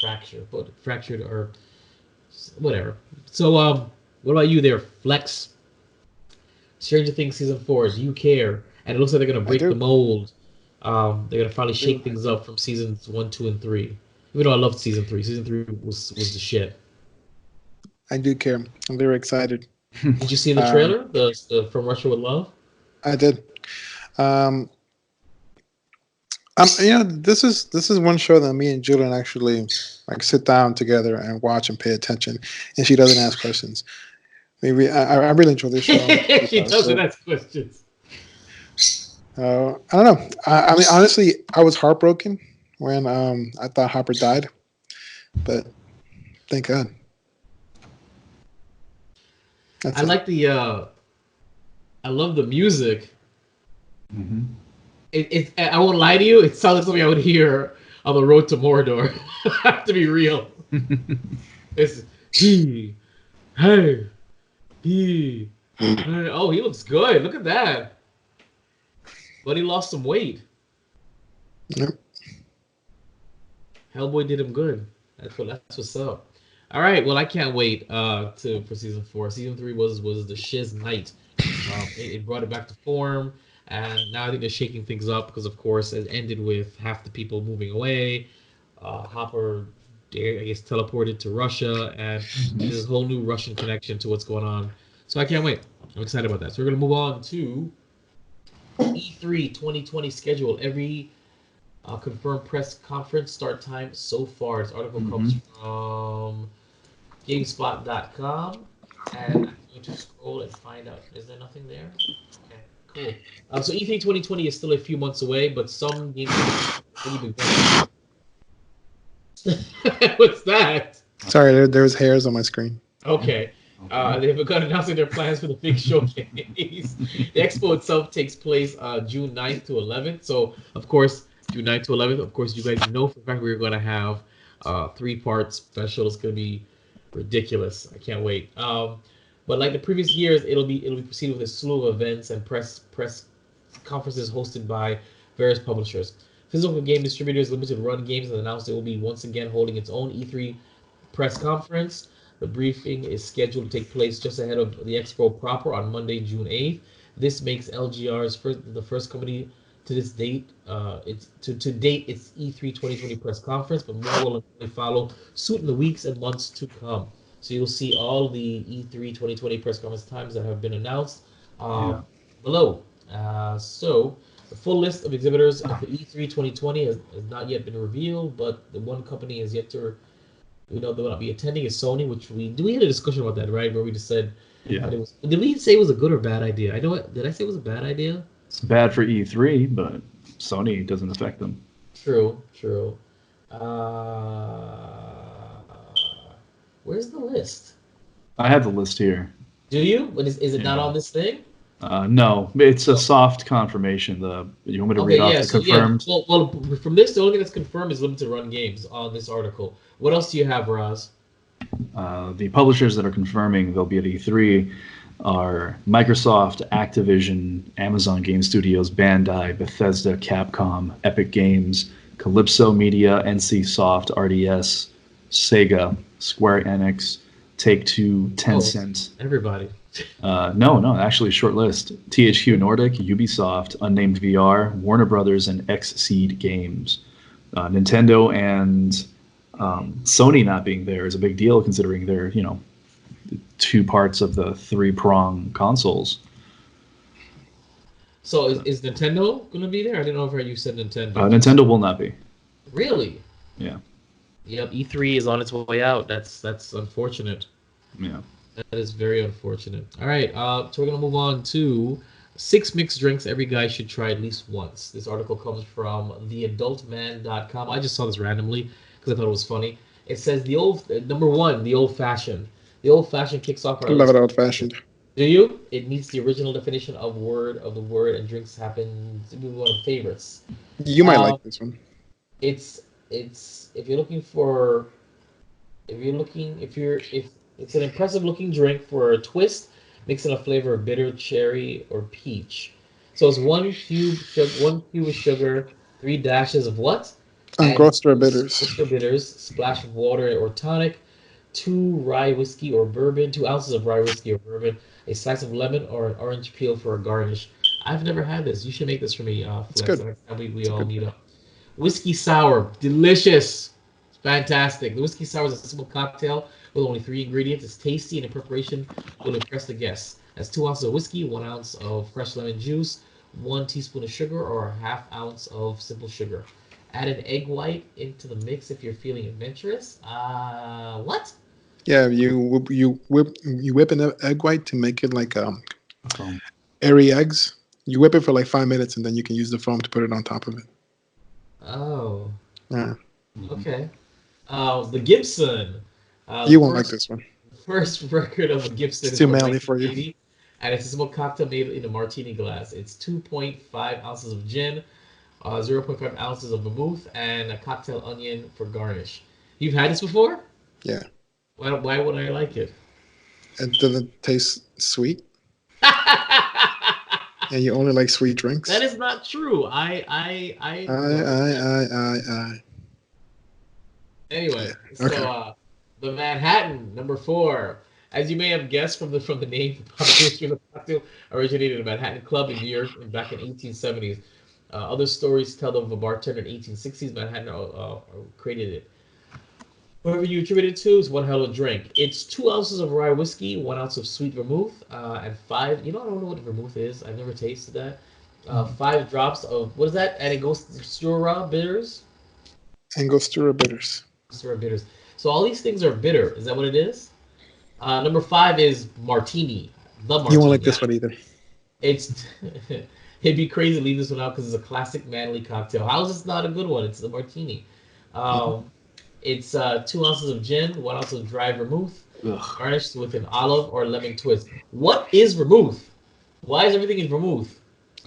S2: fractured or whatever. So what about you there, Flex? Stranger Things season 4. Do you care? And it looks like they're gonna break the mold. They're gonna finally shake things up from seasons 1, 2, and 3. Even though I loved season 3. Season 3 was the shit.
S1: I do care. I'm very excited.
S2: Did you see the trailer? The From Russia with Love?
S1: I did. This is one show that me and Julian actually like sit down together and watch and pay attention, and she doesn't ask questions. Maybe I really enjoy this show.
S2: She doesn't ask questions.
S1: I don't know. I mean, honestly, I was heartbroken when I thought Hopper died, but thank God.
S2: I like the. I love the music.
S4: Mm-hmm.
S2: I won't lie to you. It sounds like something I would hear on the road to Mordor. I have to be real. It's hey. Oh, he looks good. Look at that. But he lost some weight.
S1: Yep.
S2: Hellboy did him good. That's what's up. All right. Well, I can't wait for season 4. Season 3 was the shiz night. It brought it back to form. And now I think they're shaking things up because, of course, it ended with half the people moving away. Hopper, I guess, teleported to Russia, and there's this whole new Russian connection to what's going on. So I can't wait. I'm excited about that. So we're going to move on to E3 2020 schedule. Every confirmed press conference start time so far. This article comes from GameSpot.com. And I'm going to scroll and find out. Is there nothing there? Okay. Cool. So E3 2020 is still a few months away, but some games. What's that?
S1: Sorry, there was hairs on my screen.
S2: Okay. They've begun announcing their plans for the big showcase. The expo itself takes place June 9th to 11th. So, of course, June 9th to 11th, of course, you guys know for a fact we're going to have 3-part special. It's going to be ridiculous. I can't wait. But like the previous years, it'll be proceeded with a slew of events and press conferences hosted by various publishers. Physical game distributors Limited Run Games has announced it will be once again holding its own E3 press conference. The briefing is scheduled to take place just ahead of the expo proper on Monday, June 8th. This makes LGR's the first company to this date. To date its E3 2020 press conference, but more will follow suit in the weeks and months to come. So you'll see all the E3 2020 press conference times that have been announced below. So the full list of exhibitors at the E3 2020 has not yet been revealed, but the one company has yet to, they will not be attending is Sony, which we had a discussion about that, right? Where we just said, did we say it was a good or bad idea? Did I say it was a bad idea?
S4: It's bad for E3, but Sony doesn't affect them.
S2: True. Where's the list?
S4: I have the list here.
S2: Do you? Is it not on this thing?
S4: No, it's a soft confirmation. You want me to read off the confirmed?
S2: Yeah. Well, from this, the only thing that's confirmed is Limited Run Games on this article. What else do you have, Roz?
S4: The publishers that are confirming they'll be at E3 are Microsoft, Activision, Amazon Game Studios, Bandai, Bethesda, Capcom, Epic Games, Calypso Media, NCSoft, RDS, Sega, Square Enix, Take-Two, Tencent.
S2: Everybody.
S4: No, actually, short list. THQ Nordic, Ubisoft, Unnamed VR, Warner Brothers, and Xseed Games. Nintendo and Sony not being there is a big deal considering they're, two parts of the 3-prong consoles.
S2: So is Nintendo going to be there? I didn't know if you said Nintendo.
S4: Nintendo will not be.
S2: Really?
S4: Yeah.
S2: Yep, E3 is on its way out. That's unfortunate.
S4: Yeah.
S2: That is very unfortunate. All right, so we're going to move on to 6 mixed drinks every guy should try at least once. This article comes from theadultman.com. I just saw this randomly because I thought it was funny. It says number 1, the old-fashioned. The old-fashioned kicks off our...
S1: I love it old-fashioned.
S2: Do you? It meets the original definition of the word, and drinks happen to be one of the favorites.
S1: You might like this one.
S2: It's if it's an impressive looking drink for a twist, mixing a flavor of bitter, cherry, or peach. So it's 1 cube of sugar, 3 dashes of what?
S1: Angostura bitters.
S2: Splash of water or tonic, 2 rye whiskey or bourbon, 2 ounces of rye whiskey or bourbon, a slice of lemon or an orange peel for a garnish. I've never had this. You should make this for me, Flex.
S1: It's good.
S2: Next time we all meet up. Whiskey sour, delicious. It's fantastic. The whiskey sour is a simple cocktail with only 3 ingredients. It's tasty and in preparation will impress the guests. That's 2 ounces of whiskey, 1 ounce of fresh lemon juice, 1 teaspoon of sugar, or a ½ ounce of simple sugar. Add an egg white into the mix if you're feeling adventurous. What?
S1: Yeah, you whip an egg white to make it like airy eggs. You whip it for like 5 minutes, and then you can use the foam to put it on top of it.
S2: Oh.
S1: Yeah.
S2: Okay. The Gibson.
S1: You won't like this one.
S2: First record of a Gibson.
S1: It's too manly for you.
S2: And it's a simple cocktail made in a martini glass. It's 2.5 ounces of gin, 0.5 ounces of vermouth, and a cocktail onion for garnish. You've had this before?
S1: Yeah.
S2: Why would I like it?
S1: It doesn't taste sweet. And you only like sweet drinks.
S2: That is not true. Anyway,
S1: okay.
S2: So the Manhattan, number 4. As you may have guessed from the name, the cocktail originated in a Manhattan club in New York back in 1870s. Other stories tell of a bartender in 1860s. Manhattan created it. Whatever you attribute it to is one hell of a drink. It's 2 ounces of rye whiskey, 1 ounce of sweet vermouth, and 5. I don't know what vermouth is. I've never tasted that. 5 drops of what is that? Angostura bitters.
S1: Angostura bitters.
S2: Angostura bitters. So all these things are bitter. Is that what it is? Number 5 is martini. The martini.
S1: You won't like this one either.
S2: It's it'd be crazy to leave this one out because it's a classic manly cocktail. How is this not a good one? It's the martini. It's 2 ounces of gin, 1 ounce of dry vermouth,
S4: Ugh.
S2: garnished with an olive or lemon twist. What is vermouth? Why is everything in vermouth?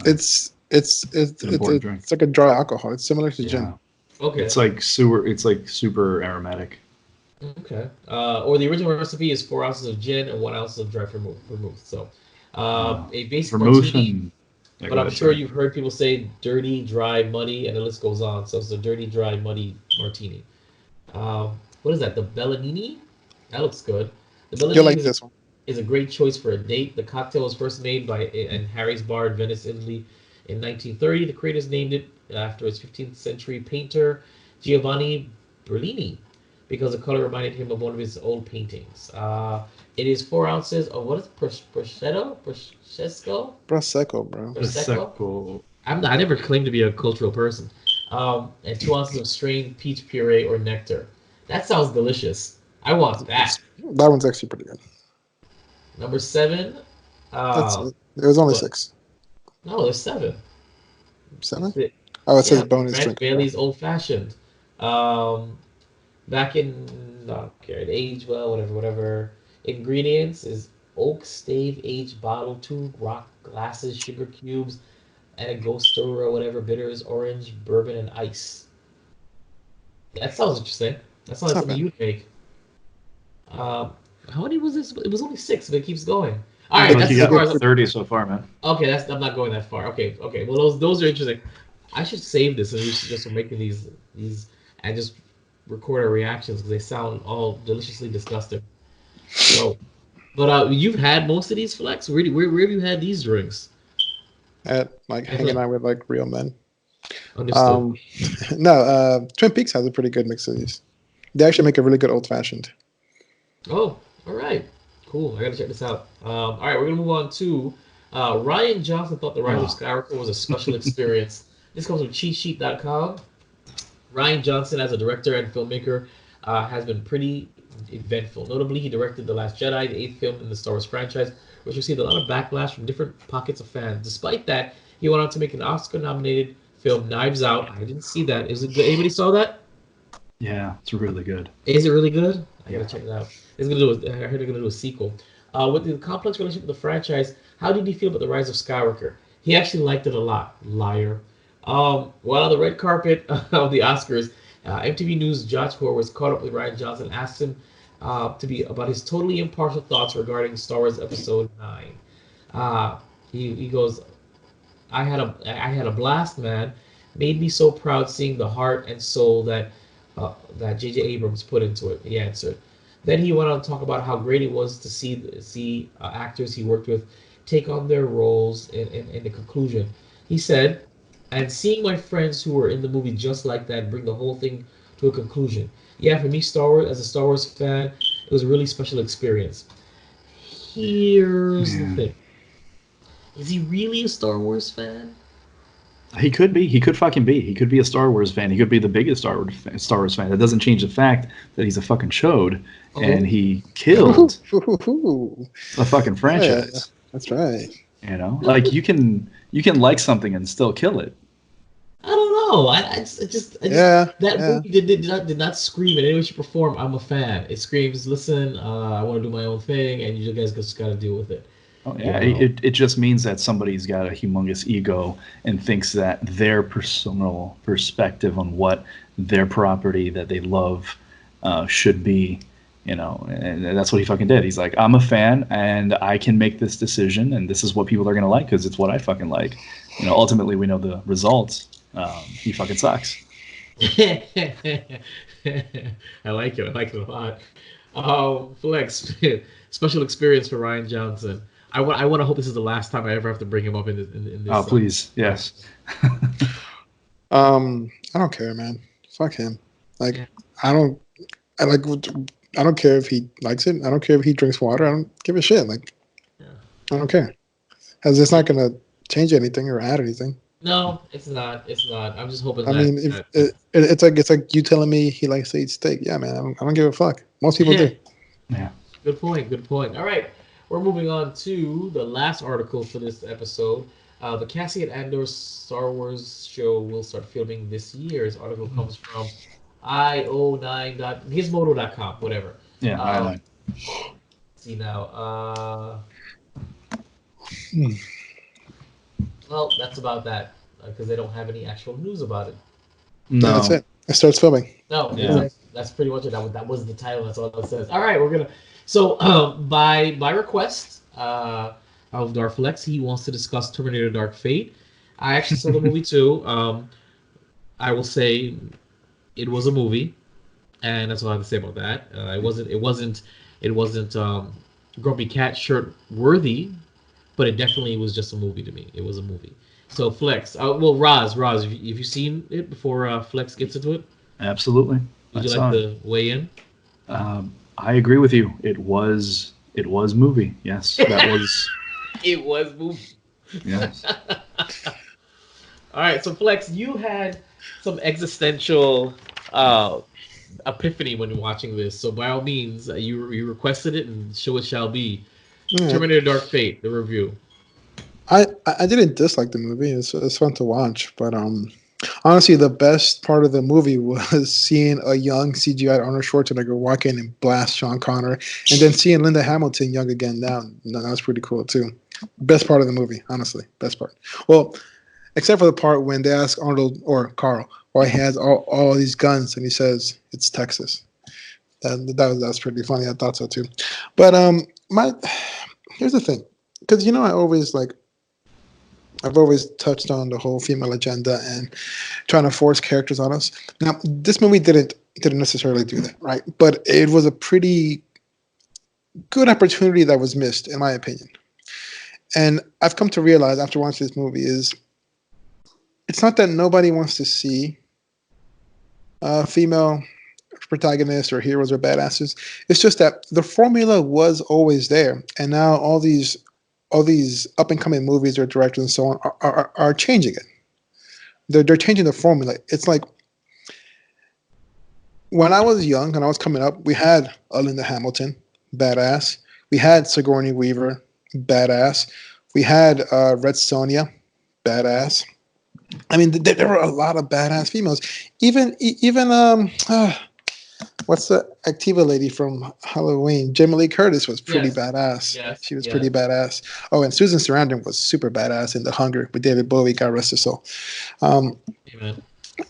S1: It's
S4: an important drink.
S1: it's like a dry alcohol. It's similar to gin.
S4: Yeah.
S2: Okay.
S4: It's like sewer. It's like super aromatic.
S2: Okay. Or the original recipe is 4 ounces of gin and 1 ounce of dry vermouth. So, a basic
S4: Vermouth
S2: martini.
S4: and. Yeah,
S2: But
S4: go
S2: I'm
S4: ahead,
S2: sure
S4: sorry.
S2: you've heard people say dirty, dry, muddy, and the list goes on. So it's a dirty, dry, muddy martini. What is that? The Bellanini? That looks good. The
S1: You'll
S2: Bellanini
S1: like this one.
S2: is a great choice for a date. The cocktail was first made by in Harry's Bar in Venice, Italy, in 1930. The creators named it after its 15th century painter Giovanni Bellini because the color reminded him of one of his old paintings. It is 4 ounces of what is it? Prosciutto? Prosecco?
S1: Prosecco, bro.
S2: Prosecco?
S4: Prosecco.
S2: I never claimed to be a cultural person. And 2 ounces of strained peach puree or nectar. That sounds delicious. I want that.
S1: That one's actually pretty good.
S2: Number 7.
S1: That's
S2: Uh,
S1: it. It was only
S2: what?
S1: 6.
S2: No, there's 7.
S1: 7?
S2: That's it.
S1: Oh, it says
S2: Yeah,
S1: bonus
S2: Grant
S1: drink.
S2: Bailey's Old Fashioned. Back in, okay, age, well, whatever. Ingredients is oak stave aged bottle, 2 rock glasses, sugar cubes, and a ghost stirrer or whatever, bitters, orange, bourbon, and ice. That sounds interesting. That sounds
S1: It's
S2: like
S1: not
S2: something
S1: bad.
S2: you'd make. How many was this? It was only 6, but it keeps going. All
S4: I
S2: right,
S4: feel like
S2: that's
S4: you
S2: as far
S4: got
S2: as
S4: 30 so far, man.
S2: okay. I'm not going that far. Okay. Well, those are interesting. I should save this and just for making these and just record our reactions because they sound all deliciously disgusting. So, but you've had most of these, Flex. Where have you had these drinks?
S1: At like hanging out with like real men.
S2: Understood.
S1: No, Twin Peaks has a pretty good mix of these. They actually make a really good old fashioned.
S2: Oh, all right. Cool. I gotta check this out. All right, we're gonna move on to Ryan Johnson thought The Rise of Skywalker was a special experience. This comes from cheatsheet.com. Ryan Johnson, as a director and filmmaker, has been pretty eventful. Notably, he directed The Last Jedi, the 8th film in the Star Wars franchise, which received a lot of backlash from different pockets of fans. Despite that, he went on to make an Oscar-nominated film, Knives Out. I didn't see that. Is it good? Anybody saw that?
S4: Yeah, it's really good.
S2: Is it really good? I gotta check it out. I heard they're gonna do a sequel. With the complex relationship with the franchise, how did he feel about The Rise of Skywalker? He actually liked it a lot. Liar. While on the red carpet of the Oscars, MTV News' Josh Horowitz caught up with Ryan Johnson and asked him to be about his totally impartial thoughts regarding Star Wars Episode 9. He goes, I had a blast, man. Made me so proud seeing the heart and soul that J.J. Abrams put into it. He answered. Then he went on to talk about how great it was to see actors he worked with take on their roles in the conclusion. He said, and seeing my friends who were in the movie just like that bring the whole thing to a conclusion. Yeah, for me, Star Wars, as a Star Wars fan, it was a really special experience. Here's the thing. Is he really a Star Wars fan?
S4: He could be. He could fucking be. He could be a Star Wars fan. He could be the biggest Star Wars fan. That doesn't change the fact that he's a fucking chode and he killed a fucking franchise.
S1: Yeah, that's right.
S4: You know, like you can like something and still kill it.
S2: I don't know. I just that movie did not scream in any way she performed. I'm a fan. It screams, listen, I want to do my own thing, and you guys just got to deal with it.
S4: Oh, yeah, it just means that somebody's got a humongous ego and thinks that their personal perspective on what their property that they love should be, you know, and that's what he fucking did. He's like, I'm a fan and I can make this decision and this is what people are going to like because it's what I fucking like. You know, ultimately we know the results. He fucking sucks.
S2: I like it. I like it a lot. Flex, special experience for Ryan Johnson. I want to hope this is the last time I ever have to bring him up in this.
S4: Oh, please, yes.
S1: I don't care, man. Fuck him. Like, I don't care if he likes it. I don't care if he drinks water. I don't give a shit. Like, I don't care. As it's not gonna change anything or add anything.
S2: No, it's not. It's not. I'm just hoping.
S1: I mean, it's like you telling me he likes to eat steak. Yeah, man. I don't give a fuck. Most people do.
S4: Yeah.
S2: Good point. All right. We're moving on to the last article for this episode. The Cassian Andor Star Wars show will start filming this year. This article comes from io9.gizmodo.com, whatever.
S4: Yeah, I
S2: See now.
S1: Hmm.
S2: Well, that's about that because they don't have any actual news about it.
S1: Yeah, that's
S4: no.
S1: it. It starts filming.
S2: No,
S4: Yeah.
S2: that's pretty much it. That was the title. That's all it says. All right, we're gonna. So by request of Darflex, he wants to discuss Terminator: Dark Fate. I actually saw the movie too. I will say it was a movie, and that's all I have to say about that. It wasn't Grumpy Cat shirt worthy, but it definitely was just a movie to me. It was a movie. So Flex, well, Roz, have you seen it before Flex gets into it?
S4: Absolutely.
S2: Would
S4: I
S2: you like
S4: saw it.
S2: to weigh in?
S4: I agree with you. It was movie. Yes, that was.
S2: It was movie.
S4: Yes.
S2: All right, so Flex, you had some existential epiphany when watching this. So by all means, you requested it, and show it shall be.
S1: Yeah.
S2: Terminator: Dark Fate, the review.
S1: I didn't dislike the movie. It's fun to watch, but honestly, the best part of the movie was seeing a young CGI Arnold Schwarzenegger walk in and blast Sean Connor, and then seeing Linda Hamilton young again. That was pretty cool too. Best part of the movie, honestly, best part. Well, except for the part when they ask Arnold or Carl why he has all these guns, and he says it's Texas. That's pretty funny. I thought so too. But my here's the thing, because I've always touched on the whole female agenda and trying to force characters on us. Now, this movie didn't necessarily do that, right? But it was a pretty good opportunity that was missed, in my opinion. And I've come to realize after watching this movie is it's not that nobody wants to see female protagonists or heroes or badasses. It's just that the formula was always there, and now all these up and coming movies or directors and so on are changing it. They're changing the formula. It's like when I was young and I was coming up, we had a Linda Hamilton, badass. We had Sigourney Weaver, badass. We had Red Sonja, badass. I mean, there were a lot of badass females. Even what's the Activa lady from Halloween? Jamie Lee Curtis was pretty badass.
S2: Yes,
S1: She was
S2: yes.
S1: pretty badass. Oh, and Susan Sarandon was super badass in The Hunger with David Bowie. God rest his soul.
S2: Amen.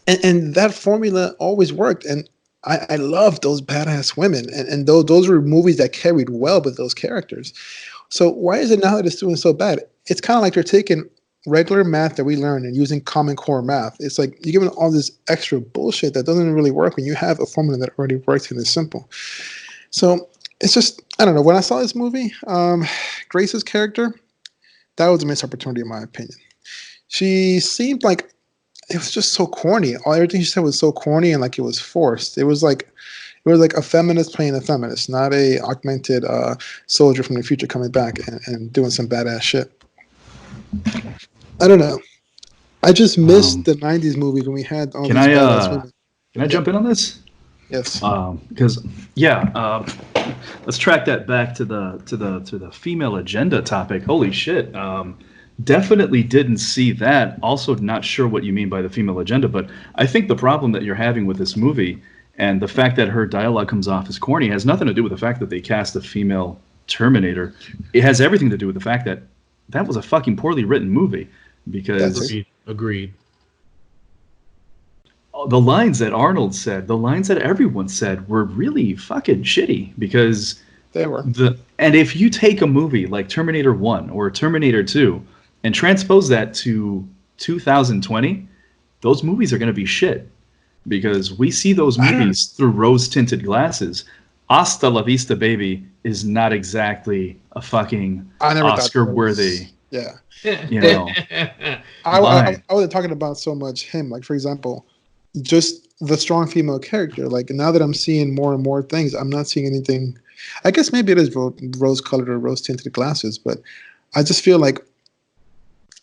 S1: And that formula always worked. And I love those badass women. And those were movies that carried well with those characters. So why is it now that it's doing so bad? It's kind of like they're taking regular math that we learn and using Common Core math. It's like you're giving all this extra bullshit that doesn't really work when you have a formula that already works and is simple. So it's just, I don't know. When I saw this movie, Grace's character, that was a missed opportunity in my opinion. She seemed like it was just so corny. Everything she said was so corny and like it was forced. It was like a feminist playing a feminist, not a augmented soldier from the future coming back and doing some badass shit. I don't know. I just missed the '90s movies when we had all these badass women.
S4: Can I jump in on this?
S1: Yes.
S4: Because let's track that back to the female agenda topic. Holy shit! Definitely didn't see that. Also, not sure what you mean by the female agenda, but I think the problem that you're having with this movie and the fact that her dialogue comes off as corny has nothing to do with the fact that they cast a female Terminator. It has everything to do with the fact that was a fucking poorly written movie. Because
S2: Agreed.
S4: The lines that Arnold said, the lines that everyone said were really fucking shitty because
S1: they were.
S4: And if you take a movie like Terminator 1 or Terminator 2 and transpose that to 2020, those movies are going to be shit because we see those movies through rose-tinted glasses. Hasta la vista, baby is not exactly a fucking Oscar-worthy.
S1: Yeah.
S4: You know,
S1: I wasn't talking about so much him. Like, for example, just the strong female character. Like, now that I'm seeing more and more things, I'm not seeing anything. I guess maybe it is rose-colored or rose-tinted glasses, but I just feel like,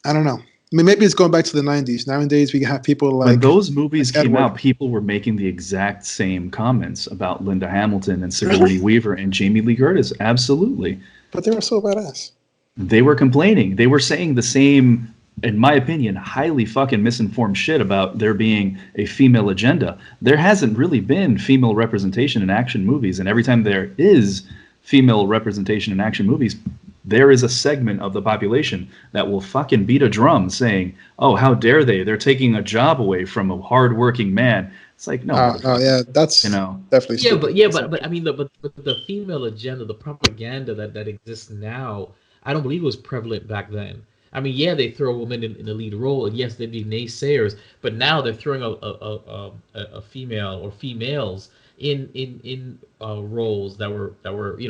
S1: I don't know. I mean, maybe it's going back to the 90s. Nowadays, we have people like...
S4: When those movies came out, people were making the exact same comments about Linda Hamilton and Sigourney Weaver and Jamie Lee Curtis. Absolutely.
S1: But they were so badass.
S4: They were complaining. They were saying the same in my opinion, highly fucking misinformed shit about there being a female agenda. There hasn't really been female representation in action movies, and every time there is female representation in action movies, there is a segment of the population that will fucking beat a drum saying, "Oh, how dare they? They're taking a job away from a hardworking man." It's like, no,
S1: No, yeah, that's
S4: you know,
S1: definitely
S2: Yeah,
S1: stupid.
S2: but I mean, but the female agenda, the propaganda that exists now, I don't believe it was prevalent back then. I mean, yeah, they throw women in the lead role, and yes, they'd be naysayers, but now they're throwing a female or females in roles that were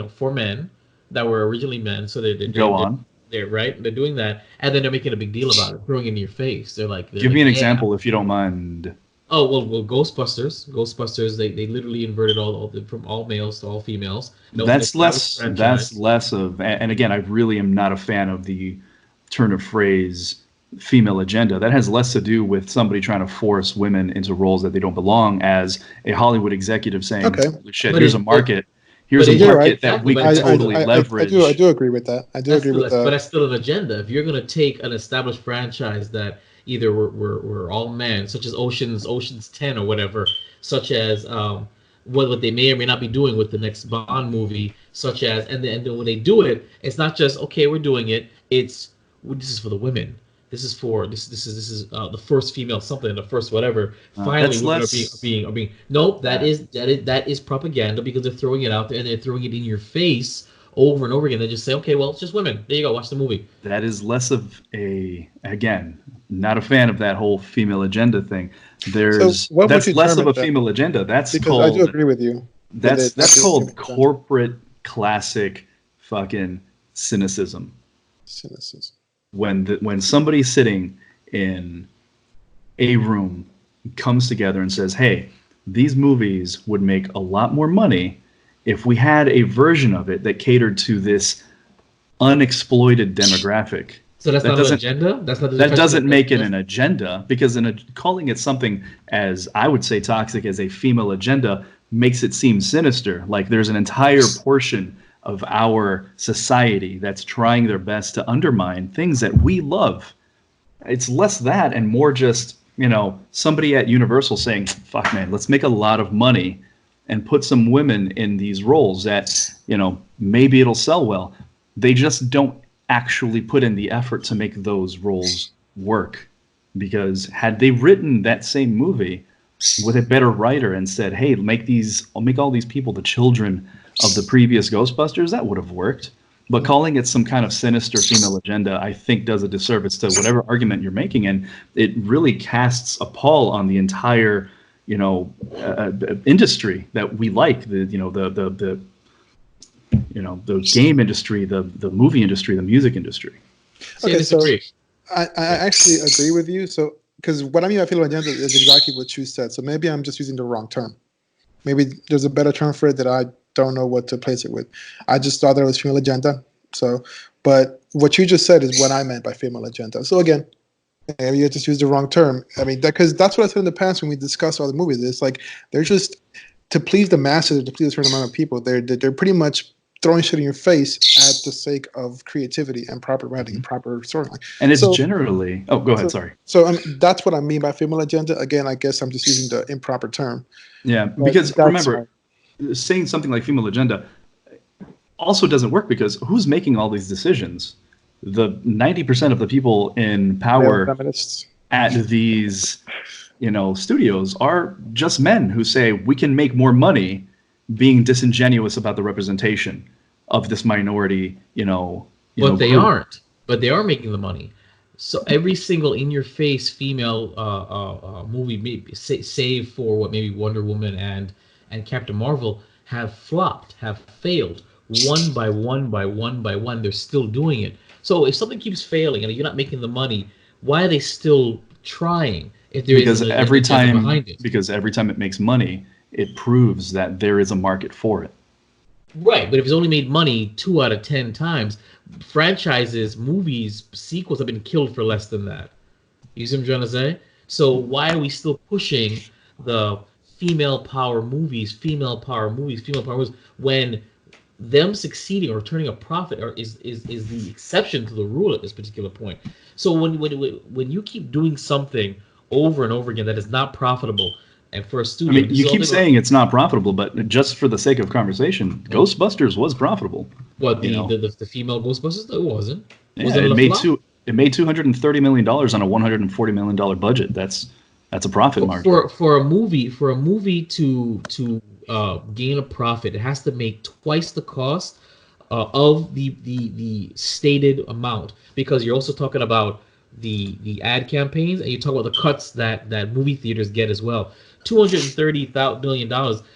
S2: for men that were originally men, so
S4: go on.
S2: they're right, they're doing that, and then they're making a big deal about it, throwing it in your face. They're
S4: Give
S2: like,
S4: me an
S2: yeah.
S4: example if you don't mind.
S2: Oh well, Ghostbusters. They literally inverted from all males to all females.
S4: That's less of, and again, I really am not a fan of the turn of phrase female agenda. That has less to do with somebody trying to force women into roles that they don't belong, as a Hollywood executive saying,
S1: Okay.
S4: "Holy shit,
S2: But
S4: here's
S2: it-
S4: a market.
S2: but
S4: Here's a
S2: it-
S1: You're
S4: market
S1: right.
S4: that we
S2: Exactly,
S4: can
S2: but
S4: totally leverage."
S1: I do agree with that. I do agree with
S2: but
S1: that.
S2: that's still an agenda. If you're gonna take an established franchise that either were all men, such as Ocean's 10 or whatever, such as what they may or may not be doing with the next Bond movie, such as and then when they do it, it's not just okay, we're doing it. It's this is for the women. This is the first female something, the first whatever. Finally,
S4: that's
S2: women
S4: less-
S2: are being. Nope, that is propaganda because they're throwing it out there and they're throwing it in your face over and over again. They just say, okay, well, it's just women. There you go, watch the movie.
S4: That is less of a, again, not a fan of that whole female agenda thing. There's
S1: what would
S4: that's
S1: you
S4: less
S1: term
S4: of a
S1: it then?
S4: female agenda. That's
S1: Because
S4: called
S1: I do agree with you.
S4: that's called
S1: female agenda.
S4: corporate classic fucking cynicism.
S1: Cynicism.
S4: When somebody sitting in a room comes together and says, "Hey, these movies would make a lot more money if we had a version of it that catered to this unexploited demographic."
S2: So that's
S4: That
S2: not an
S4: doesn't-
S2: agenda. That's not.
S4: That doesn't make it an agenda, because calling it something as, I would say, toxic as a female agenda makes it seem sinister. Like there's an entire portion of our society that's trying their best to undermine things that we love. It's less that and more just, somebody at Universal saying, "Fuck man, let's make a lot of money and put some women in these roles that, maybe it'll sell well." They just don't actually put in the effort to make those roles work. Because had they written that same movie with a better writer and said, "Hey, I'll make all these people the children of the previous Ghostbusters," that would have worked. But calling it some kind of sinister female agenda, I think, does a disservice to whatever argument you're making, and it really casts a pall on the entire, industry that we like. The game industry, the movie industry, the music industry.
S2: See, I
S1: Okay, so
S2: disagree.
S1: I actually agree with you. So, because what I mean by female agenda is exactly what you said. So maybe I'm just using the wrong term. Maybe there's a better term for it that I don't know what to place it with. I just thought that it was female agenda. So, but what you just said is what I meant by female agenda. So again, maybe you just used the wrong term. I mean, because that's what I said in the past when we discussed all the movies. It's like they're just to please the masses, to please a certain amount of people. They're pretty much throwing shit in your face at the sake of creativity and proper writing and proper storyline.
S4: And it's
S1: So-
S4: generally... Oh, go ahead, sorry.
S1: So that's what I mean by female agenda. Again, I guess I'm just using the improper term.
S4: Yeah,
S1: But
S4: because
S1: that's
S4: remember, saying something like female agenda also doesn't work, because who's making all these decisions? The 90% of the people in
S1: Male
S4: power
S1: feminists.
S4: at these, studios are just men who say we can make more money being disingenuous about the representation of this minority,
S2: But they
S4: group.
S2: aren't. But they are making the money. So every single in-your-face female movie, maybe save for what maybe Wonder Woman and Captain Marvel, have flopped, have failed, one by one by one by one. They're still doing it. So if something keeps failing and you're not making the money, why are they still trying? If there
S4: Because
S2: is an
S4: every
S2: agenda
S4: time,
S2: behind it,
S4: it makes money, it proves that there is a market for it.
S2: right? But if it's only made money 2 out of 10 times, franchises, movies, sequels have been killed for less than that. You see what I'm trying to say? So why are we still pushing the female power movies, when them succeeding or turning a profit is the exception to the rule at this particular point. So when you keep doing something over and over again that is not profitable, and for a
S4: I
S2: studio,
S4: mean, you keep saying it's not profitable, but just for the sake of conversation, Ghostbusters was profitable.
S2: what
S4: you know?
S2: the female Ghostbusters? It wasn't.
S4: Yeah,
S2: Was it
S4: it
S2: a
S4: made
S2: flop?
S4: $230 million on a $140 million budget. That's a profit margin.
S2: For a movie to gain a profit, it has to make twice the cost of the stated amount, because you're also talking about the ad campaigns, and you talk about the cuts that movie theaters get as well. $230 million.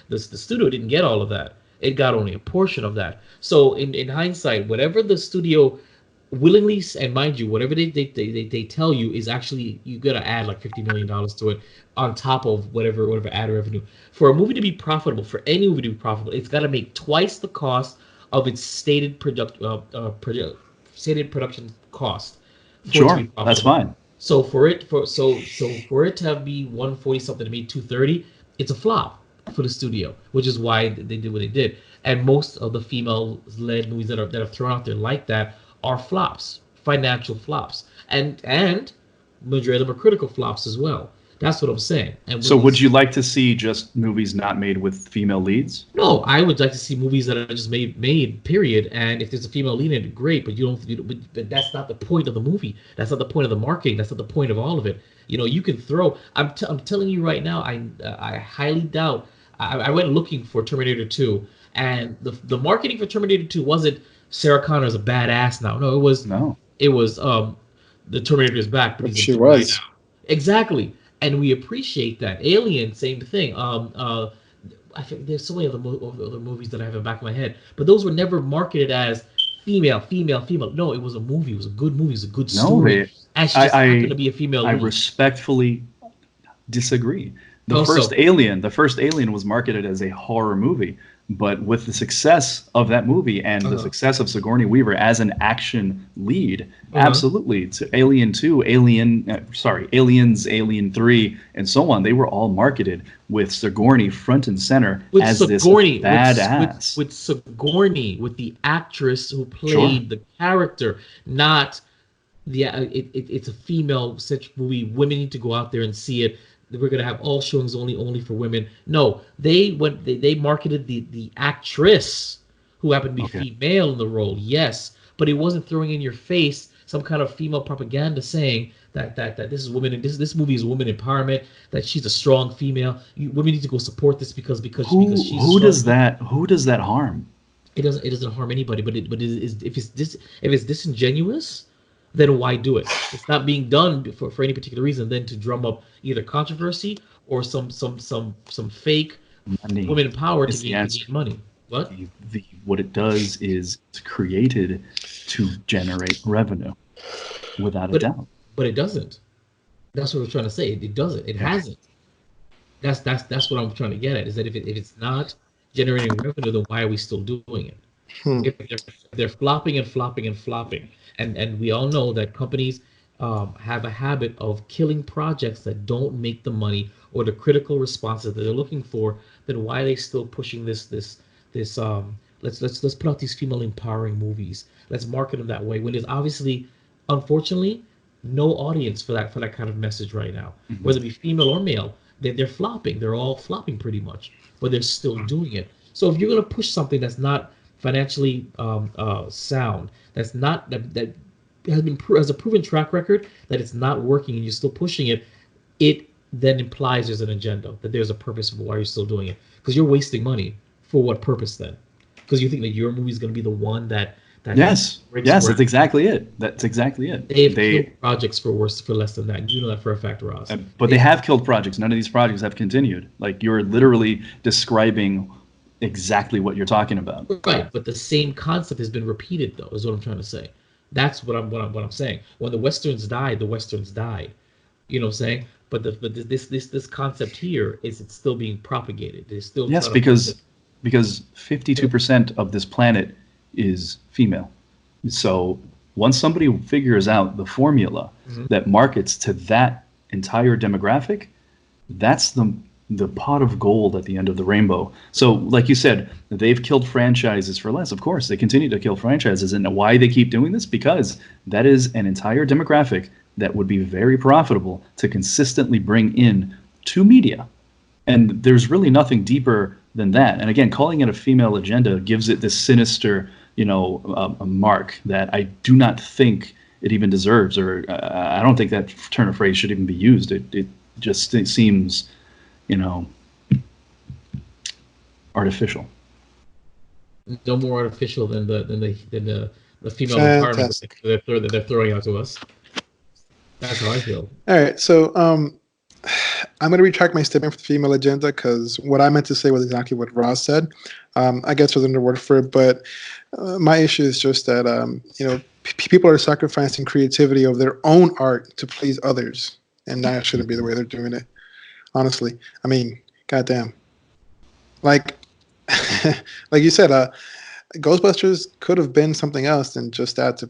S2: The studio didn't get all of that. It got only a portion of that. So in hindsight, whatever the studio willingly, and mind you, whatever they tell you is actually, you gotta add like $50 million to it on top of whatever ad revenue. For a movie to be profitable, for any movie to be profitable, it's got to make twice the cost of its stated stated production cost for it to
S4: Sure,
S2: be profitable.
S4: that's fine.
S2: So for it to have be 140 something to make 230, it's a flop for the studio, which is why they did what they did. And most of the female-led movies that are thrown out there like that are flops, financial flops, and majority of them are critical flops as well. That's what I'm saying. And
S4: So would you like to see just movies not made with female leads?
S2: No, I would like to see movies that are just made, period. And if there's a female lead in it, great. But but that's not the point of the movie. That's not the point of the marketing. That's not the point of all of it. You can throw. I'm telling you right now. I highly doubt. I went looking for Terminator 2, and the marketing for Terminator 2 wasn't Sarah Connor's a badass now. No, it was the Terminator is back, but
S1: she was.
S2: now. Exactly. And we appreciate that. Alien, same thing. I think there's so many other movies that I have in the back of my head, but those were never marketed as female. No, it was a movie. It was a good movie. It was a good story. And she just happened to be a female
S4: I
S2: lead.
S4: respectfully disagree. The first Alien was marketed as a horror movie, but with the success of that movie and the success of Sigourney Weaver as an action lead, absolutely. To Alien 2, Aliens, Alien 3, and so on, they were all marketed with Sigourney front and center as this badass.
S2: With Sigourney, with the actress who played the character, not it's a female such movie. Women need to go out there and see it. We're gonna have all showings only for women. No, they marketed the actress who happened to be female in the role. Yes, but it wasn't throwing in your face some kind of female propaganda saying that this is women. This movie is women empowerment. That she's a strong female. Women need to go support this because she's
S4: who does that harm?
S2: It doesn't harm anybody. But if it's disingenuous, then why do it? It's not being done for any particular reason than to drum up either controversy or some fake
S4: money.
S2: Women power to gain money. What?
S4: What it does is it's created to generate revenue, without a doubt.
S2: But it doesn't. That's what we're trying to say. It doesn't. It hasn't. That's what I'm trying to get at. Is that if it's not generating revenue, then why are we still doing it? If they're flopping and flopping and flopping. And we all know that companies have a habit of killing projects that don't make the money or the critical responses that they're looking for. Then why are they still pushing this? Let's put out these female empowering movies. Let's market them that way when there's obviously, unfortunately, no audience for that kind of message right now. Mm-hmm. Whether it be female or male, they're flopping. They're all flopping pretty much, but they're still doing it. So if you're gonna push something that's not financially sound, that's not that has a proven track record that it's not working, and you're still pushing it, it then implies there's an agenda, that there's a purpose for why you're still doing it. Because you're wasting money for what purpose then? Because you think that your movie is going to be the one that
S4: yes, that's exactly it. That's exactly it.
S2: They've killed projects for less than that. You know that for a fact, Ross.
S4: But they have killed projects. None of these projects have continued. Like, you're literally describing exactly what you're talking about.
S2: Right, but the same concept has been repeated, though, is what I'm trying to say. That's what I'm saying. When the Westerns died, the Westerns died. You know what I'm saying? But this concept here it's still being propagated. It's still
S4: because 52% of this planet is female. So once somebody figures out the formula that markets to that entire demographic, that's the the pot of gold at the end of the rainbow. So, like you said, they've killed franchises for less. Of course, they continue to kill franchises. And why they keep doing this? Because that is an entire demographic that would be very profitable to consistently bring in to media. And there's really nothing deeper than that. And again, calling it a female agenda gives it this sinister, a mark that I do not think it even deserves, or I don't think that turn of phrase should even be used. It seems, artificial.
S2: No more artificial than the female empowerment that they're throwing out to us. That's how I feel.
S1: All right, so I'm going to retract my statement for the female agenda, because what I meant to say was exactly what Roz said. I guess there's another word for it, but my issue is just that people are sacrificing creativity of their own art to please others, and that shouldn't be the way they're doing it. Honestly, I mean, goddamn. Like you said, Ghostbusters could have been something else than just that to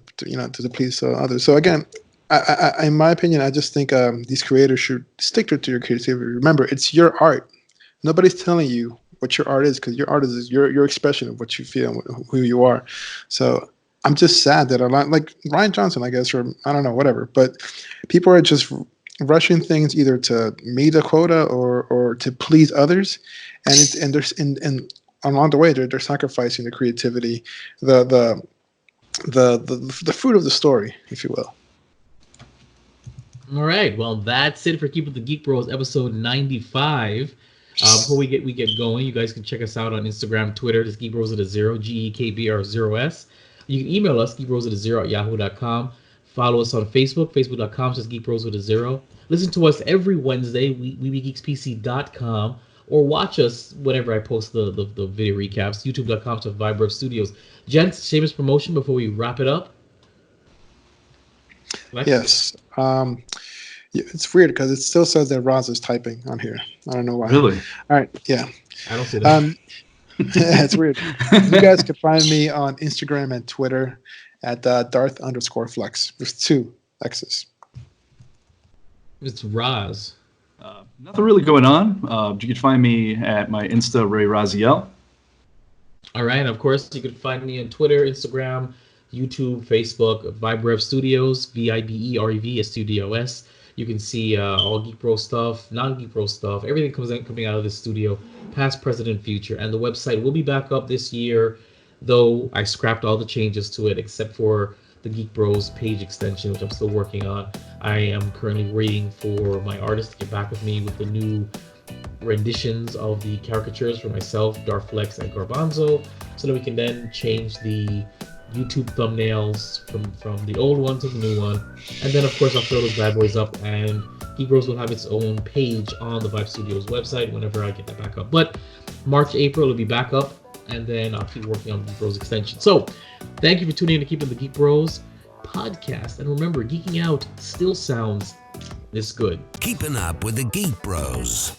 S1: please others. So again, I in my opinion, I just think these creators should stick to your creativity. Remember, it's your art. Nobody's telling you what your art is, because your art is your expression of what you feel and who you are. So I'm just sad that a lot, like Ryan Johnson, I guess, or I don't know, whatever. But people are just rushing things either to meet a quota or to please others, and along the way they're sacrificing the creativity, the fruit of the story, if you will.
S2: All right, well, that's it for Keepin the Geek Bros episode 95. Before we get going, you guys can check us out on Instagram, Twitter. It's Geek Bros with a 0, GEKBR0S. You can email us, geekbros@yahoo.com. Follow us on Facebook, facebook.com/Geek Bros with a 0. Listen to us every Wednesday, weebgeekspc.com, or watch us whenever I post the video recaps, youtube.com/Vibref Studios. Gents, shameless promotion before we wrap it up. Lex?
S1: Yes. It's weird because it still says that Roz is typing on here. I don't know why.
S4: Really?
S1: All right. Yeah.
S2: I don't see that.
S1: Yeah, it's weird. You guys can find me on Instagram and Twitter at Darth_Flex. There's 2 X's.
S2: It's Roz.
S4: Nothing really going on. You can find me at my Insta, Ray Raziel.
S2: All right. Of course, you can find me on Twitter, Instagram, YouTube, Facebook, Vibref Studios, VIBEREV Studios. You can see all Geek Bro stuff, non-Geek Bro stuff, everything coming out of this studio, past, present, and future. And the website will be back up this year, though I scrapped all the changes to it except for the Geek Bros page extension, which I'm still working on. I am currently waiting for my artist to get back with me with the new renditions of the caricatures for myself, Darflex, and Garbanzo, so that we can then change the YouTube thumbnails from the old one to the new one. And then, of course, I'll throw those bad boys up, and Geek Bros will have its own page on the Vibe Studios website whenever I get that back up. But March, April, it'll be back up, and then I'll keep working on Geek Bros extension. So, thank you for tuning in to Keepin the Geek Bros podcast. And remember, geeking out still sounds this good.
S3: Keeping up with the Geek Bros.